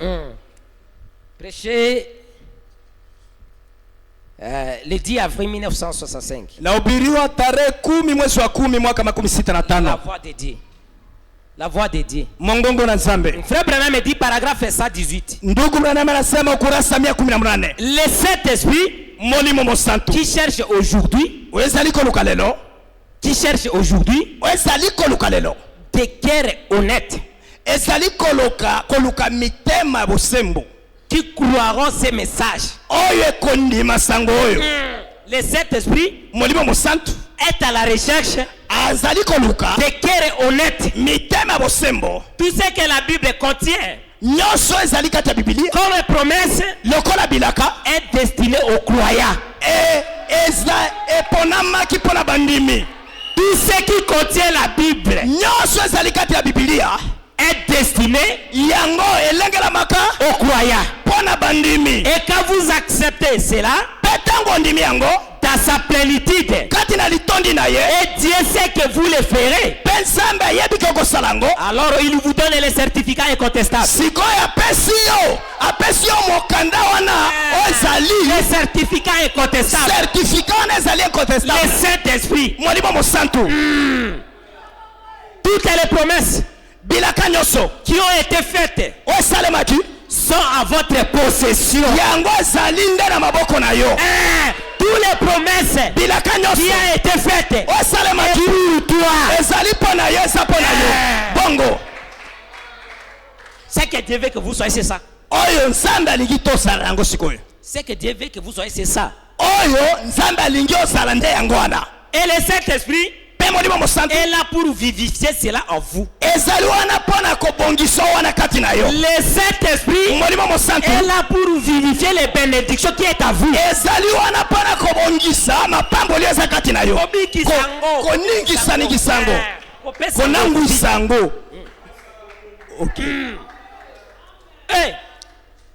Prêché le 10 avril 1965. Nahubiriwa tarehe 10 mwezi wa 10 mwaka 65. La voix de Dieu. La voix de Dieu. Mongongo na Nzambe. Frère Branham dit paragraphe 118. Ndugu Branham anasema ukurasa 118. Le Saint-Esprit Molimo Mosantu qui cherche aujourd'hui, qui cherche aujourd'hui des cœurs honnêtes, qui croiront ces messages. Le Saint-Esprit est à la recherche des cœurs honnêtes. Tout ce que la Bible contient comme promesse est destiné aux croyants. Tout ce qui contient la Bible est destiné aux croyants. Et quand vous acceptez cela, dans dans sa plénitude. Et Dieu sait que vous le ferez. Alors il vous donne les certificats incontestables. Les certificats incontestables. Le Saint-Esprit. Toutes les promesses qui ont été faites sont à votre possession. Toutes les promesses qui ont été faites pour toi. C'est que Dieu veut que vous soyez, c'est ça. C'est que Dieu veut que vous soyez, c'est ça. Et le Saint-Esprit est là pour vivifier cela en vous. Le Saint-Esprit est là pour vivifier les bénédictions qui est à vous.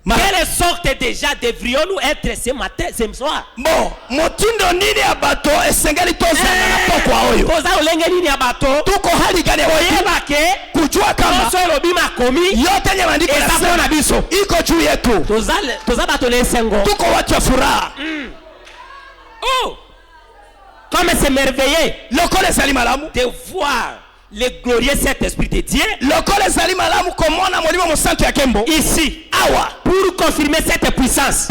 Quelle sorte déjà devrions-nous être ce matin, ce soir? Bon, motindo nini ya bato esengeli tozana na pokwa oyo. Toza olenge nini ya bato? Tuko hali gani oyeba ke kujua kama solo bima komi yote nye mandiko ya na biso iko juu yetu. Toza bato le sengo. Tuko watu wa furaha. Oh! Comme c'est merveilleux de voir le glorieux Saint-Esprit de Dieu ici pour confirmer cette puissance.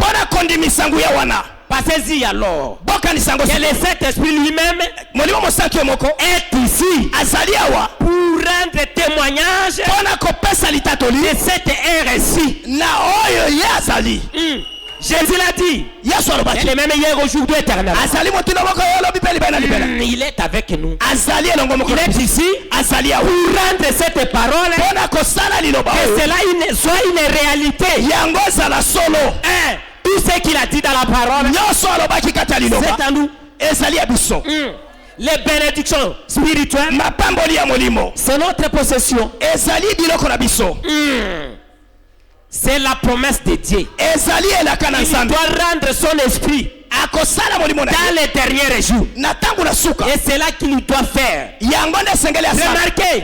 Passez-y alors. Que le Saint-Esprit lui-même est ici pour rendre témoignage de cette ère ici. Jésus l'a dit. Il est le même hier, aujourd'hui, éternel. Il est avec nous. Il est ici pour rendre cette parole que cela soit une réalité. Tout ce qu'il a dit dans la parole, c'est à nous. Les bénédictions spirituelles, c'est notre possession. C'est la promesse de Dieu. Il doit rendre son esprit dans les derniers jours. Et c'est là qu'il doit faire. Remarquez,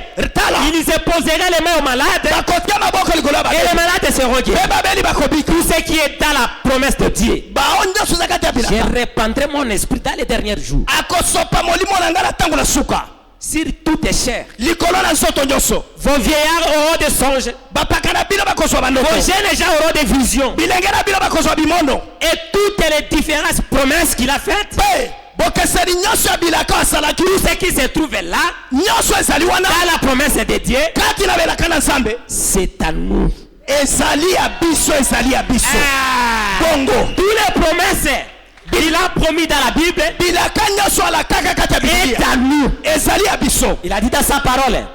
il se poserait les mains aux malades et les malades se reguerraient. Tout ce qui est dans la promesse de Dieu, je répandrai mon esprit dans les derniers jours sur toutes les chairs. Vos vieillards auront des songes. Vos jeunes gens auront des visions. Et toutes les différentes promesses qu'il a faites, tout ce qui se trouve là dans la promesse de Dieu, c'est à nous. Toutes les promesses il a promis dans la Bible est à nous. Il a dit dans sa parole.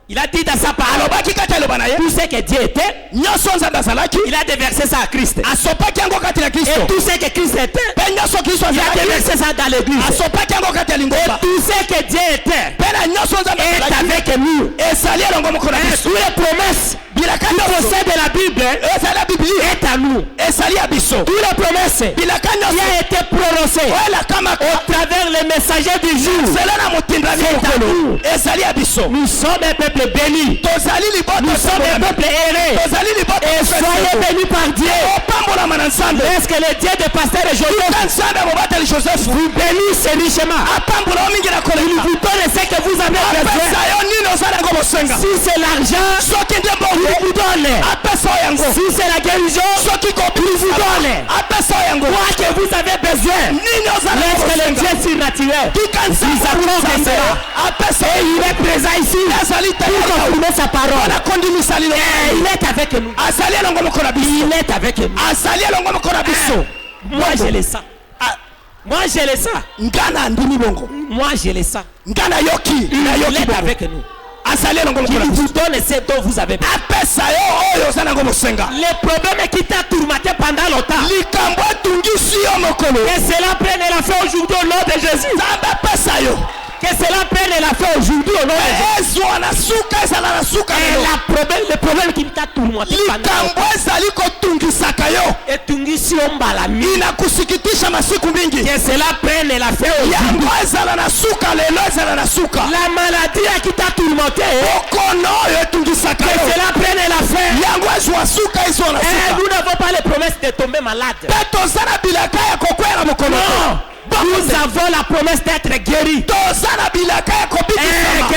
Il a dit dans sa parole tout ce que Dieu était. Il a déversé ça à Christ. Et tout ce que Christ était, il a déversé ça dans l'église. Et tout ce que Dieu était est avec nous. Toutes les promesses qui possèdent la Bible est à nous. Toutes les promesses qui ont été prononcées au travers les messagers du jour, c'est à nous. Nous sommes un peuple béni. Nous sommes un peuple aimé. Et soyez bénis par Dieu. Est-ce que le Dieu de pasteur Joseph vous bénisse richement? Il vous donne ce que vous avez besoin. Si c'est l'argent, il vous donne. Si c'est la guérison, il vous donne. Quoi que vous avez besoin, lorsque le Dieu surnaturel vous accorde cela, et il est présent ici pour confirmer sa parole. Et il est avec nous. Il est avec nous. Moi je le sens. Moi je le sens. Moi je le sens. Il est avec nous. Qui vous donne ce dont vous avez besoin. Les problèmes qui t'ont tourmenté pendant longtemps, que cela prenne la fin aujourd'hui au nom de Jésus. Que cela prenne la fin aujourd'hui au nom de Jésus. Le problème qui t'a tourmenté pendant que cela prenne la fin aujourd'hui. La maladie qui t'a tourmenté, que cela prenne la fin. Nous n'avons pas les promesses de tomber malade. Non. Nous avons la promesse d'être guéris. Que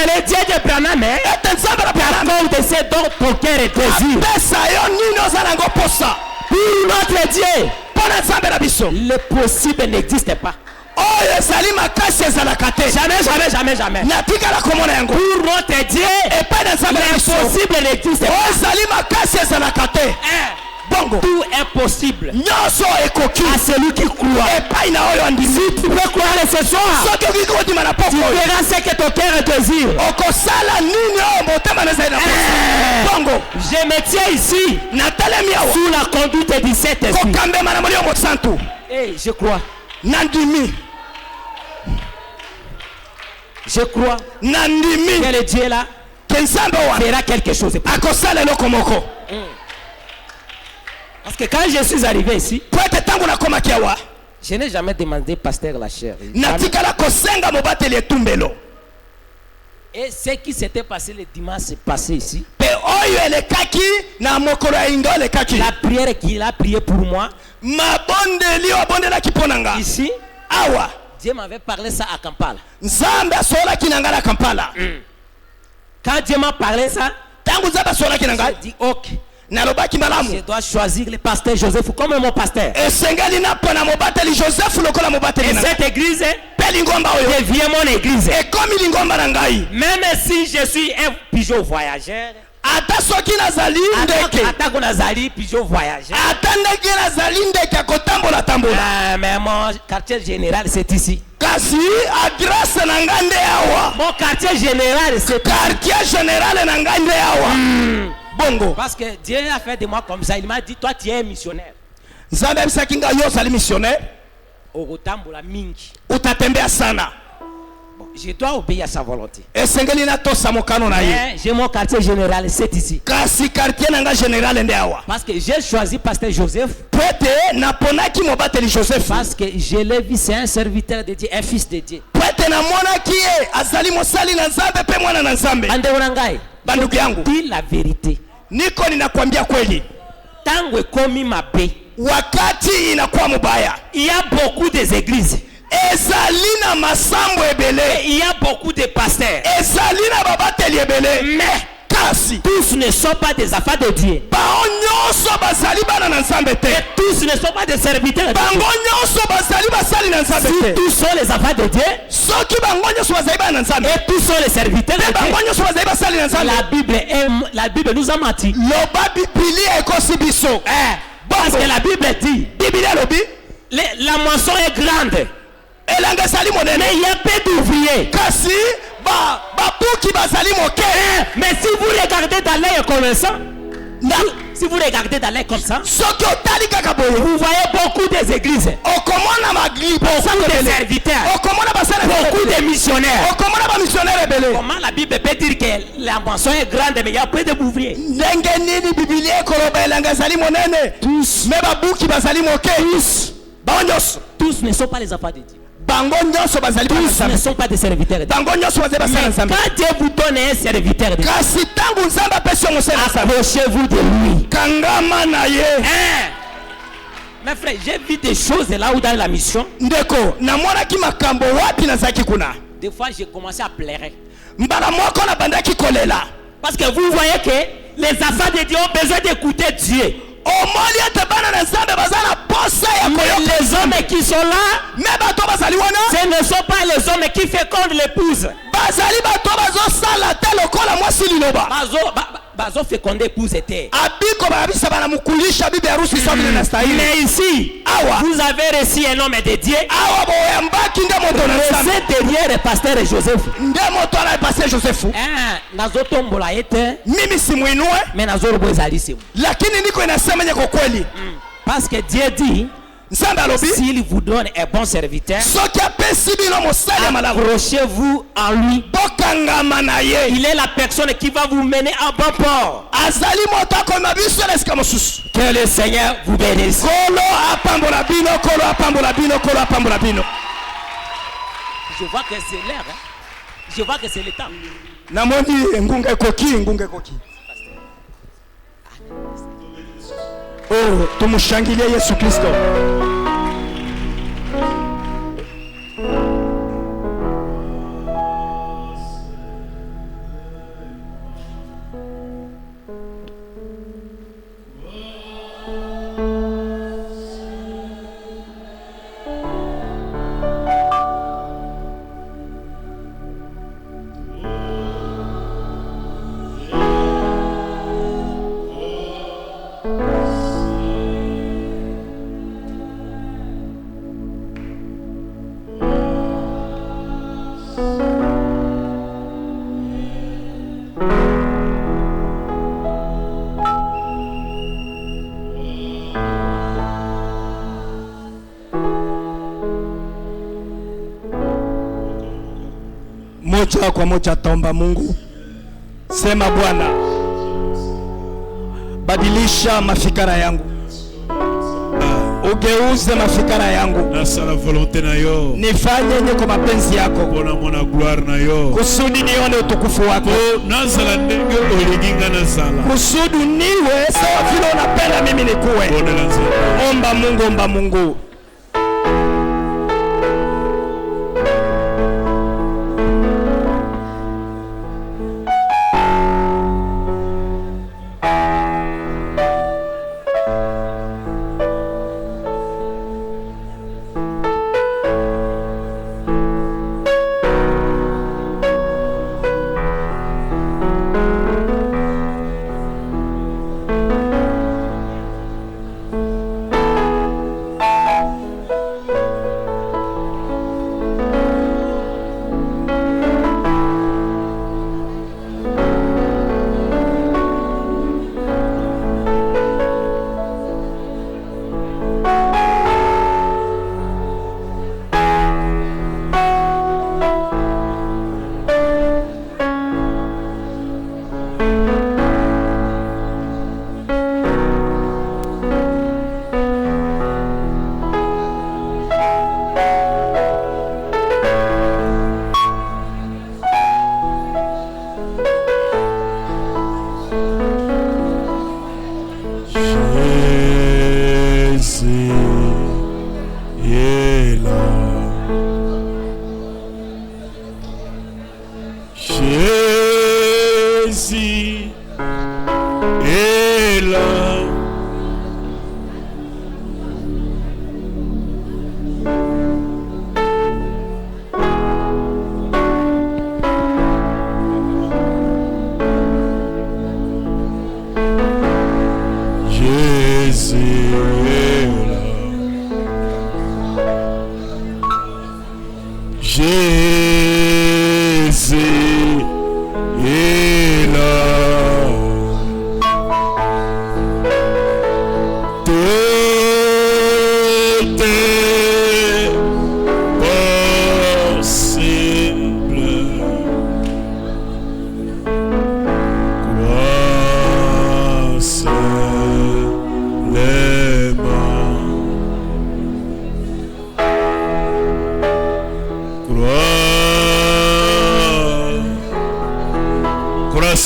le Dieu de Branham accorde de ses dons ton cœur et désir. Pour notre Dieu, le possible n'existe pas. Jamais. Pour notre Dieu, l'impossible n'existe pas. Tout est possible à celui qui croit. Si tu peux croire ce soir, tu verras ce que ton cœur désire. Je me tiens ici sous la conduite du Saint-Esprit. Et je crois. Je crois que le Dieu là fera quelque chose. Parce que quand je suis arrivé ici, je n'ai jamais demandé pasteur la chair. Et ce qui s'était passé le dimanche passé ici, la prière qu'il a prié pour moi, ici, Dieu m'avait parlé ça à Kampala. Quand Dieu m'a parlé ça, j'ai dit ok. Je dois choisir le pasteur Joseph comme mon pasteur. Et cette église devient mon église. Même si je suis un pigeon voyageur, mais mon quartier général c'est ici. Mon quartier général c'est Bongo. Parce que Dieu a fait de moi comme ça. Il m'a dit, toi tu es un missionnaire. Bon, je dois obéir à sa volonté. J'ai mon quartier général, c'est ici. Parce que j'ai choisi pasteur Joseph. Parce que je l'ai vu, c'est un serviteur de Dieu, un fils de Dieu. Dis la vérité. Niko ninakwambia kweli. Tangu komi mabe. Wakati inakuwa mubaya. Il y a beaucoup des églises. Ezalina masambo ebele. Il y a beaucoup de pasteurs. Ezalina babateli ebele. Mais tous ne sont pas des affaires de Dieu. Et tous ne sont pas des serviteurs de Dieu. Si tous sont les affaires de Dieu, et tous sont les serviteurs de Dieu, la Bible nous a menti. Parce que la Bible dit, la moisson est grande, mais il y a peu d'ouvriers. Mais si vous regardez dans l'œil connaissant, si vous regardez dans l'œil comme ça, vous voyez beaucoup des églises, beaucoup de serviteurs, beaucoup de missionnaires. Comment la Bible peut dire que la moisson est grande mais il y a peu d'ouvriers? Tous ne sont pas les affaires de Dieu. Tous ne sont pas des serviteurs de Dieu. Mais quand Dieu vous donne un serviteur de Dieu, approchez-vous de lui. Mes frères, j'ai vu des choses là où dans la mission. Des fois j'ai commencé à pleurer. Parce que vous voyez que les affaires de Dieu ont besoin d'écouter Dieu. Les hommes qui sont là, ce ne sont pas les hommes qui fécondent l'épouse. Bazo fécondé épouse était. Mais ici, vous avez reçu un homme de Dieu. C'est derrière le pasteur Joseph. Nazotombola ete. Mais nazoro bozali c'est. Parce que Dieu dit, S'il vous donne un bon serviteur, accrochez-vous en lui. Il est la personne qui va vous mener à bon port. Que le Seigneur vous bénisse. Je vois que c'est l'air. Je vois que c'est le temps. Oh, tumushangilie Yesu Kristo. Moja kwa moja taomba Mungu. Sema Bwana, badilisha mafikara yangu. Ugeuze mafikara yangu. Nifanye yenye kwa mapenzi yako. Kusudi nione utukufu wako. Kusudi niwe sawa vile unapenda mimi nikuwe. Omba Mungu, omba Mungu.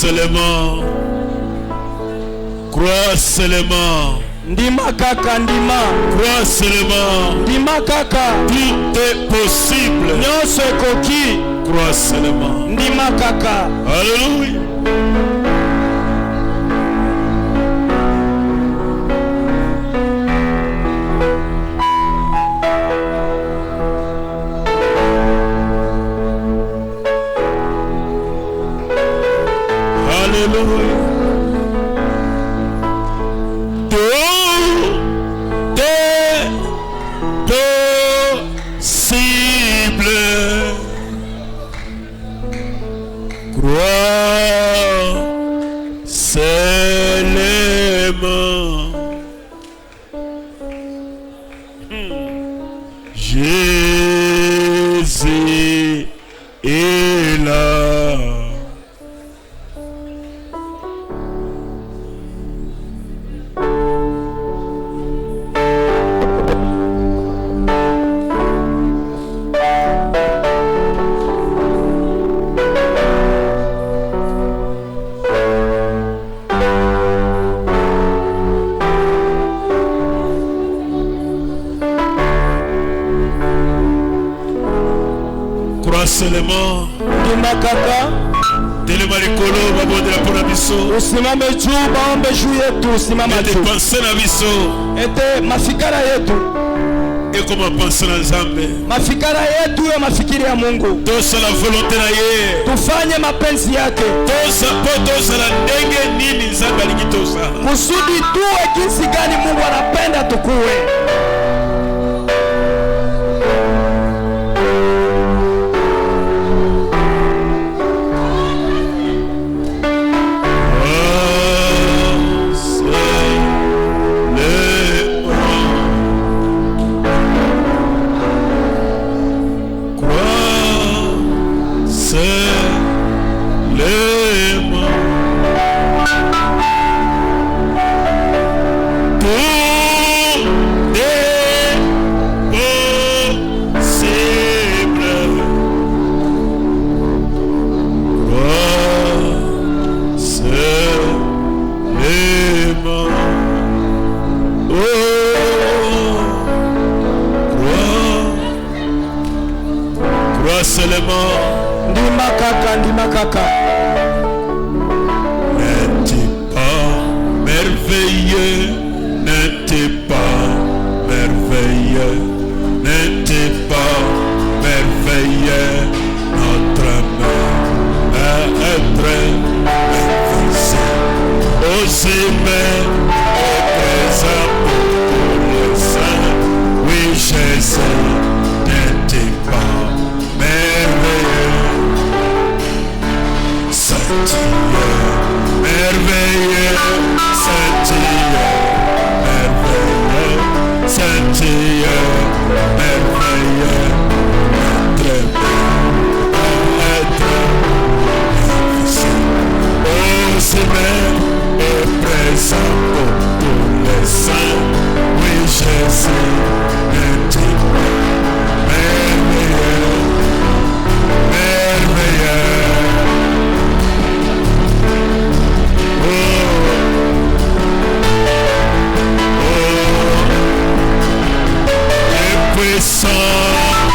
seulement. Crois seulement. Ndima kaka ndima. Crois seulement. Ndima kaka. Tout est possible. Nyonso ekoki. Crois seulement. Ndima kaka. Alléluia. Alléluia. Tout est possible. Crois seulement. Jésus est là. Seulement telema likolo babondela mpona biso usimame juu baombe juu yetu usimama juu pense na biso ete mafikara yetu ekoma pense na Nzambe mafikara yetu ya mafikiri ya Mungu tosala volonté na ye tufanye mapenzi yake tosala ndenge nini Nzambe alingi tosala kusudi tuwe jinsi gani Mungu anapenda tukuwe. Ndima kaka n'était pas merveilleux, n'était pas merveilleux, n'était pas merveilleux, notre maître aussi même est présent pour les saints. Oui, Jésus n'était pas merveilleux, Saint-Dieu, merveilleux, Saint-Dieu, merveilleux, Saint-Dieu, merveilleux, notre maître, aussi même est présent pour tous les saints. Oui, Jésus n'était pas merveilleux, merveilleux. Puissant.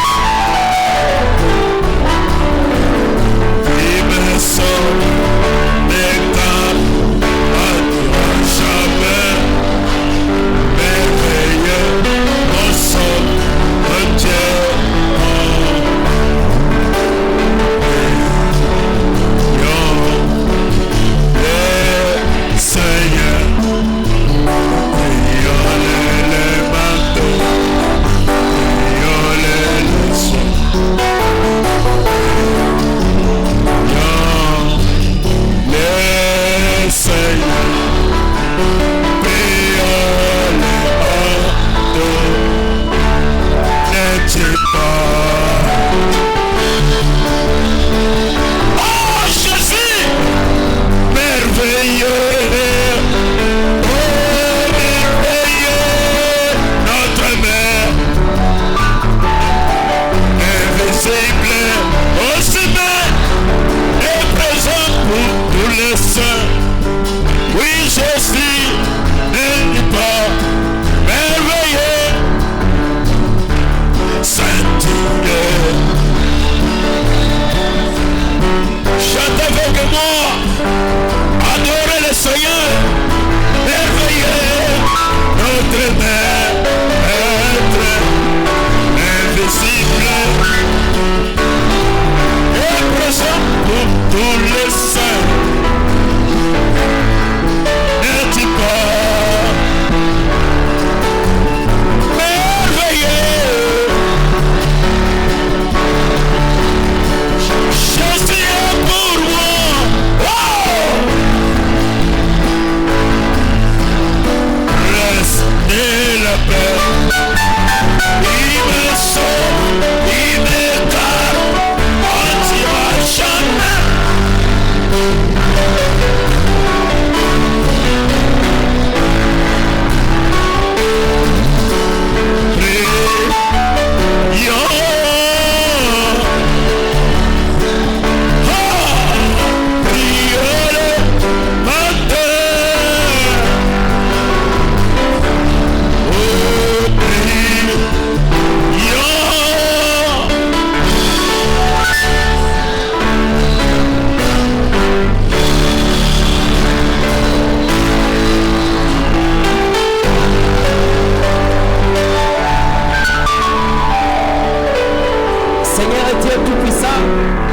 tout-puissant.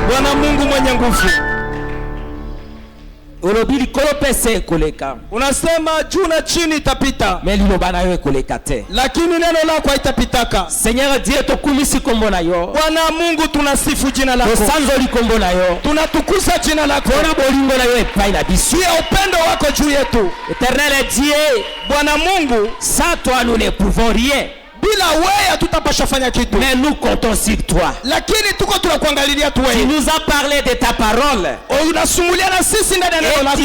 Bwana Mungu mwenye nguvu. Olobili kolopese koleka. Unasema juu na chini itapita. Meliloba na yo koleka te. Lakini neno lako haitapitaka. Seigneur Dieu tokumisi kombo na yo. Bwana Mungu tunasifu jina lako. Tosanzoli kombo na yo. Tunatukuza jina lako. Bwana bolingo na yo epai na biso. Ya upendo wako juu yetu. Éternel Dieu, Bwana Mungu, sans toi nous ne pouvons rien. Bila wewe hatutapasha fanya kitu. Mais nous comptons sur toi. Lakini tuko tunakuangalilia tu wewe. Tu nous as parlé de ta parole. Unasumulia na sisi ndani ya neno lako.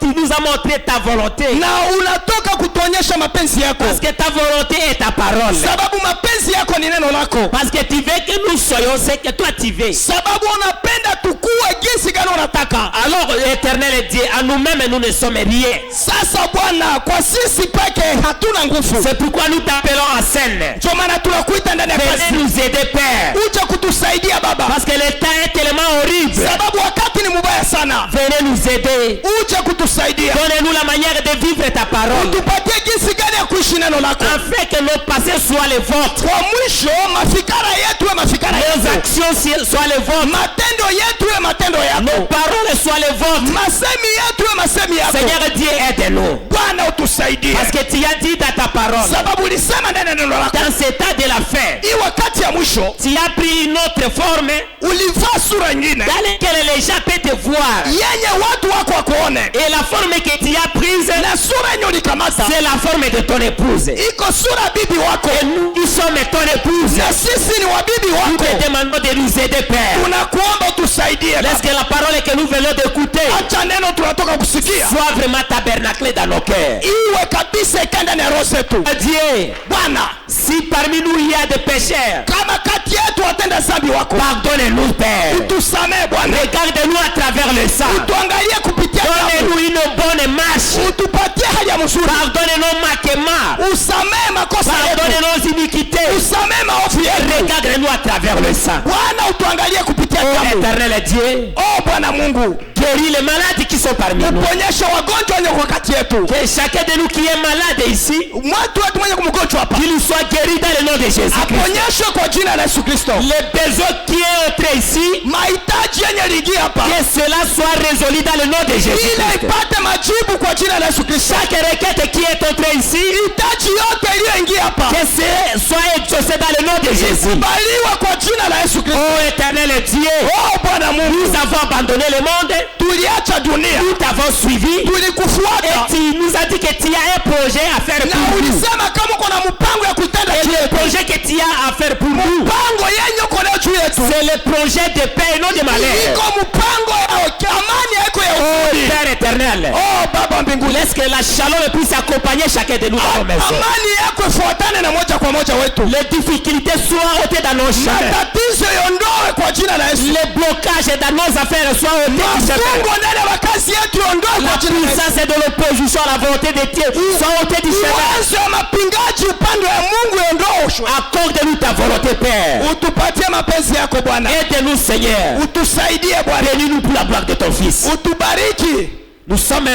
Tu nous as montré ta volonté. Na unatoka kutuonyesha mapenzi yako. Parce que ta volonté est ta parole. Sababu mapenzi yako ni neno lako. Parce que tu veux que nous soyons ce que toi tu veux. Sababu unapenda tukue jinsi gani unataka. Alors Éternel Dieu, à nous-mêmes nous ne sommes rien. Sasa Bwana, kwa sisi peke hatuna nguvu. C'est pourquoi nous t'appelons en scène. Ndio maana tunakuita ndani ya kazi. Venez nous aider Père. Uje kutusaidia Baba. Parce que le temps est tellement horrible. Sababu wakati ni mubaya sana. Venez nous aider. Uje kutusaidia. Donnez-nous la manière de vivre ta parole. Utupatie jinsi gani ya kuishi neno lako. Afin que nos passés soient les vôtres. Kwa mwisho mafikara yetu ya mafikara yetu. Nos actions soient les vôtres. Matendo yetu ya matendo yako. Nos paroles soient les vôtres. Masemi yetu ya masemi yako. Seigneur Dieu, aide-nous. Bwana utusaidie. Parce que tu as dit dans ta parole. Sababu ulisema ndani ya neno lako. Dans cet état de la fin. Hii wakati ya mwisho. Tu as pris une autre forme. Ulivaa sura nyingine. Dans laquelle les gens peuvent te voir. Yenye watu wako wakuone. Et la forme que tu as prise. Na sura yenye ulikamata. C'est la forme de ton épouse. Iko sura bibi wako. Et nous qui sommes ton épouse. Na sisi ni wabibi wako. Nous te demandons de nous aider Père. Tunakuomba utusaidie. Laisse que la parole que nous venons d'écouter. Acha neno tunatoka kusikia. Soit vraiment tabernaclé dans nos cœurs. Iwe kabisa ikanda na roho zetu. Dieu, Bwana, si parmi nous il y a des pécheurs, kama kati yetu watenda dhambi wako, pardonne-nous Père. utusamee Bwana. Regarde-nous à travers le sang. Utuangalie kupitia damu. Donne-nous une bonne marche. Utupatie haja mzuri. Pardonne nos manquements. Usamee makosa yetu. Pardonne nos iniquités. Usamee maovu yetu. Regarde-nous à travers le sang. Bwana utuangalie kupitia Oh damu. Éternel Dieu, Oh Bwana Mungu, guéris les malades qui sont parmi nous. uponyeshe wagonjwa wenye kwa kati yetu. Que chacun de nous qui est malade ici, Watu wetu mwenye kumgonjwa hapa, qu'il soit guéri dans le nom de Jésus Christ. aponyeshwe kwa jina la Yesu Kristo. Les besoins qui est entré ici, Mahitaji yenye liingia hapa, que cela soit résolu dans le nom de Jésus ile Christ. ipate majibu kwa jina la Yesu Kristo. Chaque requête qui est entrée ici, Hitaji yote iliyoingia hapa, que ce soit exaucé dans le nom de Jésus. baliwa kwa jina la Yesu Kristo. Oh Éternel Dieu, Oh Bwana Mungu, nous avons abandonné le monde, tuliacha dunia, nous t'avons suivi et tulikufuata tu nous as dit que tu as un projet à faire na pour nous. ulisema kama kuna mpango ya kutenda Et juu le yetu, projet que tu as à faire pour nous, mpango yenye uko nayo juu yetu, c'est le projet de paix et non de malheur. iko mpango ya amani, yako ya Oh uzuri. Père éternel, Oh Baba mbinguni, laisse que la chaleur puisse accompagner chacun de nous dans nos maisons. amani yako ifuatane na moja kwa moja wetu. Les difficultés soient ôtées dans nos chemins. Matatizo iondoe kwa jina la Yesu. Les blocages dans nos affaires soient ôtés du chemin. Mafungo ndani ya makazi yetu iondoe La kwa jina la Yesu. puissance de l'opposition à la volonté de Dieu soit ôtée du chemin. Uwezo wa mapingaji upande wa Mungu iondoshwe. Accorde-nous ta volonté, Père. Utupatie mapenzi yako Bwana. Aide-nous, Seigneur. Utusaidie Bwana. Bénis-nous pour la gloire de ton Fils. Utubariki. Nous sommes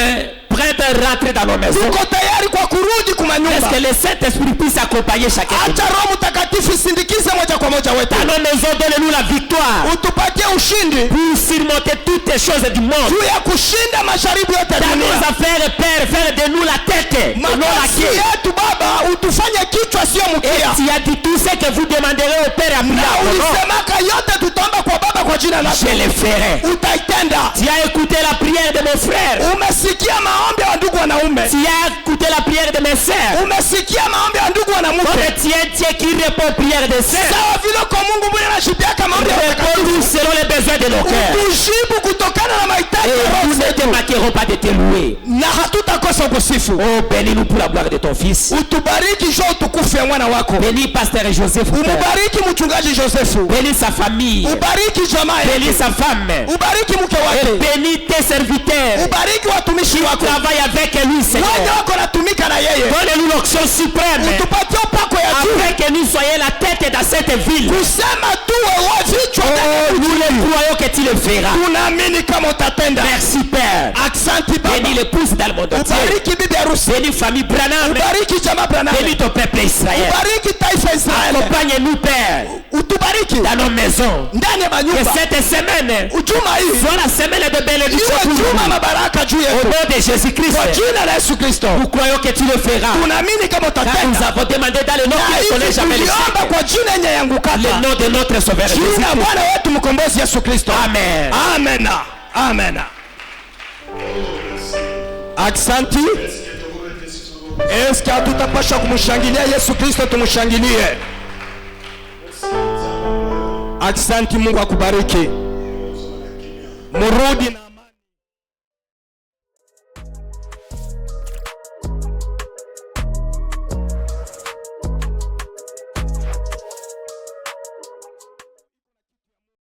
prêts de rentrer dans nos maisons. Tuko tayari kwa kurudi kwa Est-ce manyumba. que le Saint-Esprit puisse accompagner chacun de nous? Acha Roho Mtakatifu isindikize moja kwa moja wetu. Dans nos maisons, donne-nous la victoire Utupatie ushindi pour surmonter toutes les choses du monde. juu ya kushinda masharibu yote ya Dans nos dunia. affaires, Père, faire de nous la tête et non la Makazi queue. yetu Baba, utufanye kichwa sio Et mkia. tu as dit tout ce que vous demanderez au Père à Na mon nom, ulisemaka yote tutaomba kwa Baba kwa jina lako. je le ferai. Utaitenda. Tu as écouté la prière de mon frère. Umesikia maombi ya ndugu wanaume. Tu as écouté la prière de mes sœurs. Umesikia maombi ya ndugu wanamke. Comme tu es Dieu qui répond aux prières des sœurs. Sawa vile kwa Mungu Bwana anashibiaka maombi ya watakatifu. Réponds-nous selon les besoins de nos cœurs. Utujibu kutokana na mahitaji Et ya roho nous ne zetu. te manquerons pas de te louer. Na hatutakosa kusifu. Oh, bénis-nous pour la gloire de ton Fils. Utubariki jo utukufu ya mwana wako. Bénis Pasteur Joseph. Père. Umubariki mchungaji Josefu. Bénis sa famille. Ubariki jamaa Bénis yake. sa femme. Ubariki mke Et wake. bénis tes serviteurs. Ubariki watumishi wako. Travaille avec lui, Wale Seigneur. wako natumika na yeye. Donne-nous l'onction suprême. Utupatie upako Après que nous soyons la tête dans cette ville. Nous le croyons que tu le feras. Merci Père. Bénis l'épouse dans le monde entier. Bénis famille Branham. Bénis ton peuple Israël. Accompagne-nous Père dans nos maisons. Que cette semaine soit la semaine de bénédiction pour nous. Au nom de Jésus-Christ. Nous croyons que tu le feras. Car nous avons demandé dans le nom qui ne connaît jamais l'échec. Le nom de notre Sauveur Jésus-Christ. Amen. Amen. Amen. Aksanti. Est-ce que tutapasha kumshangilia Yesu Kristo? Tumshangilie. Aksanti, Mungu akubariki. Murudi.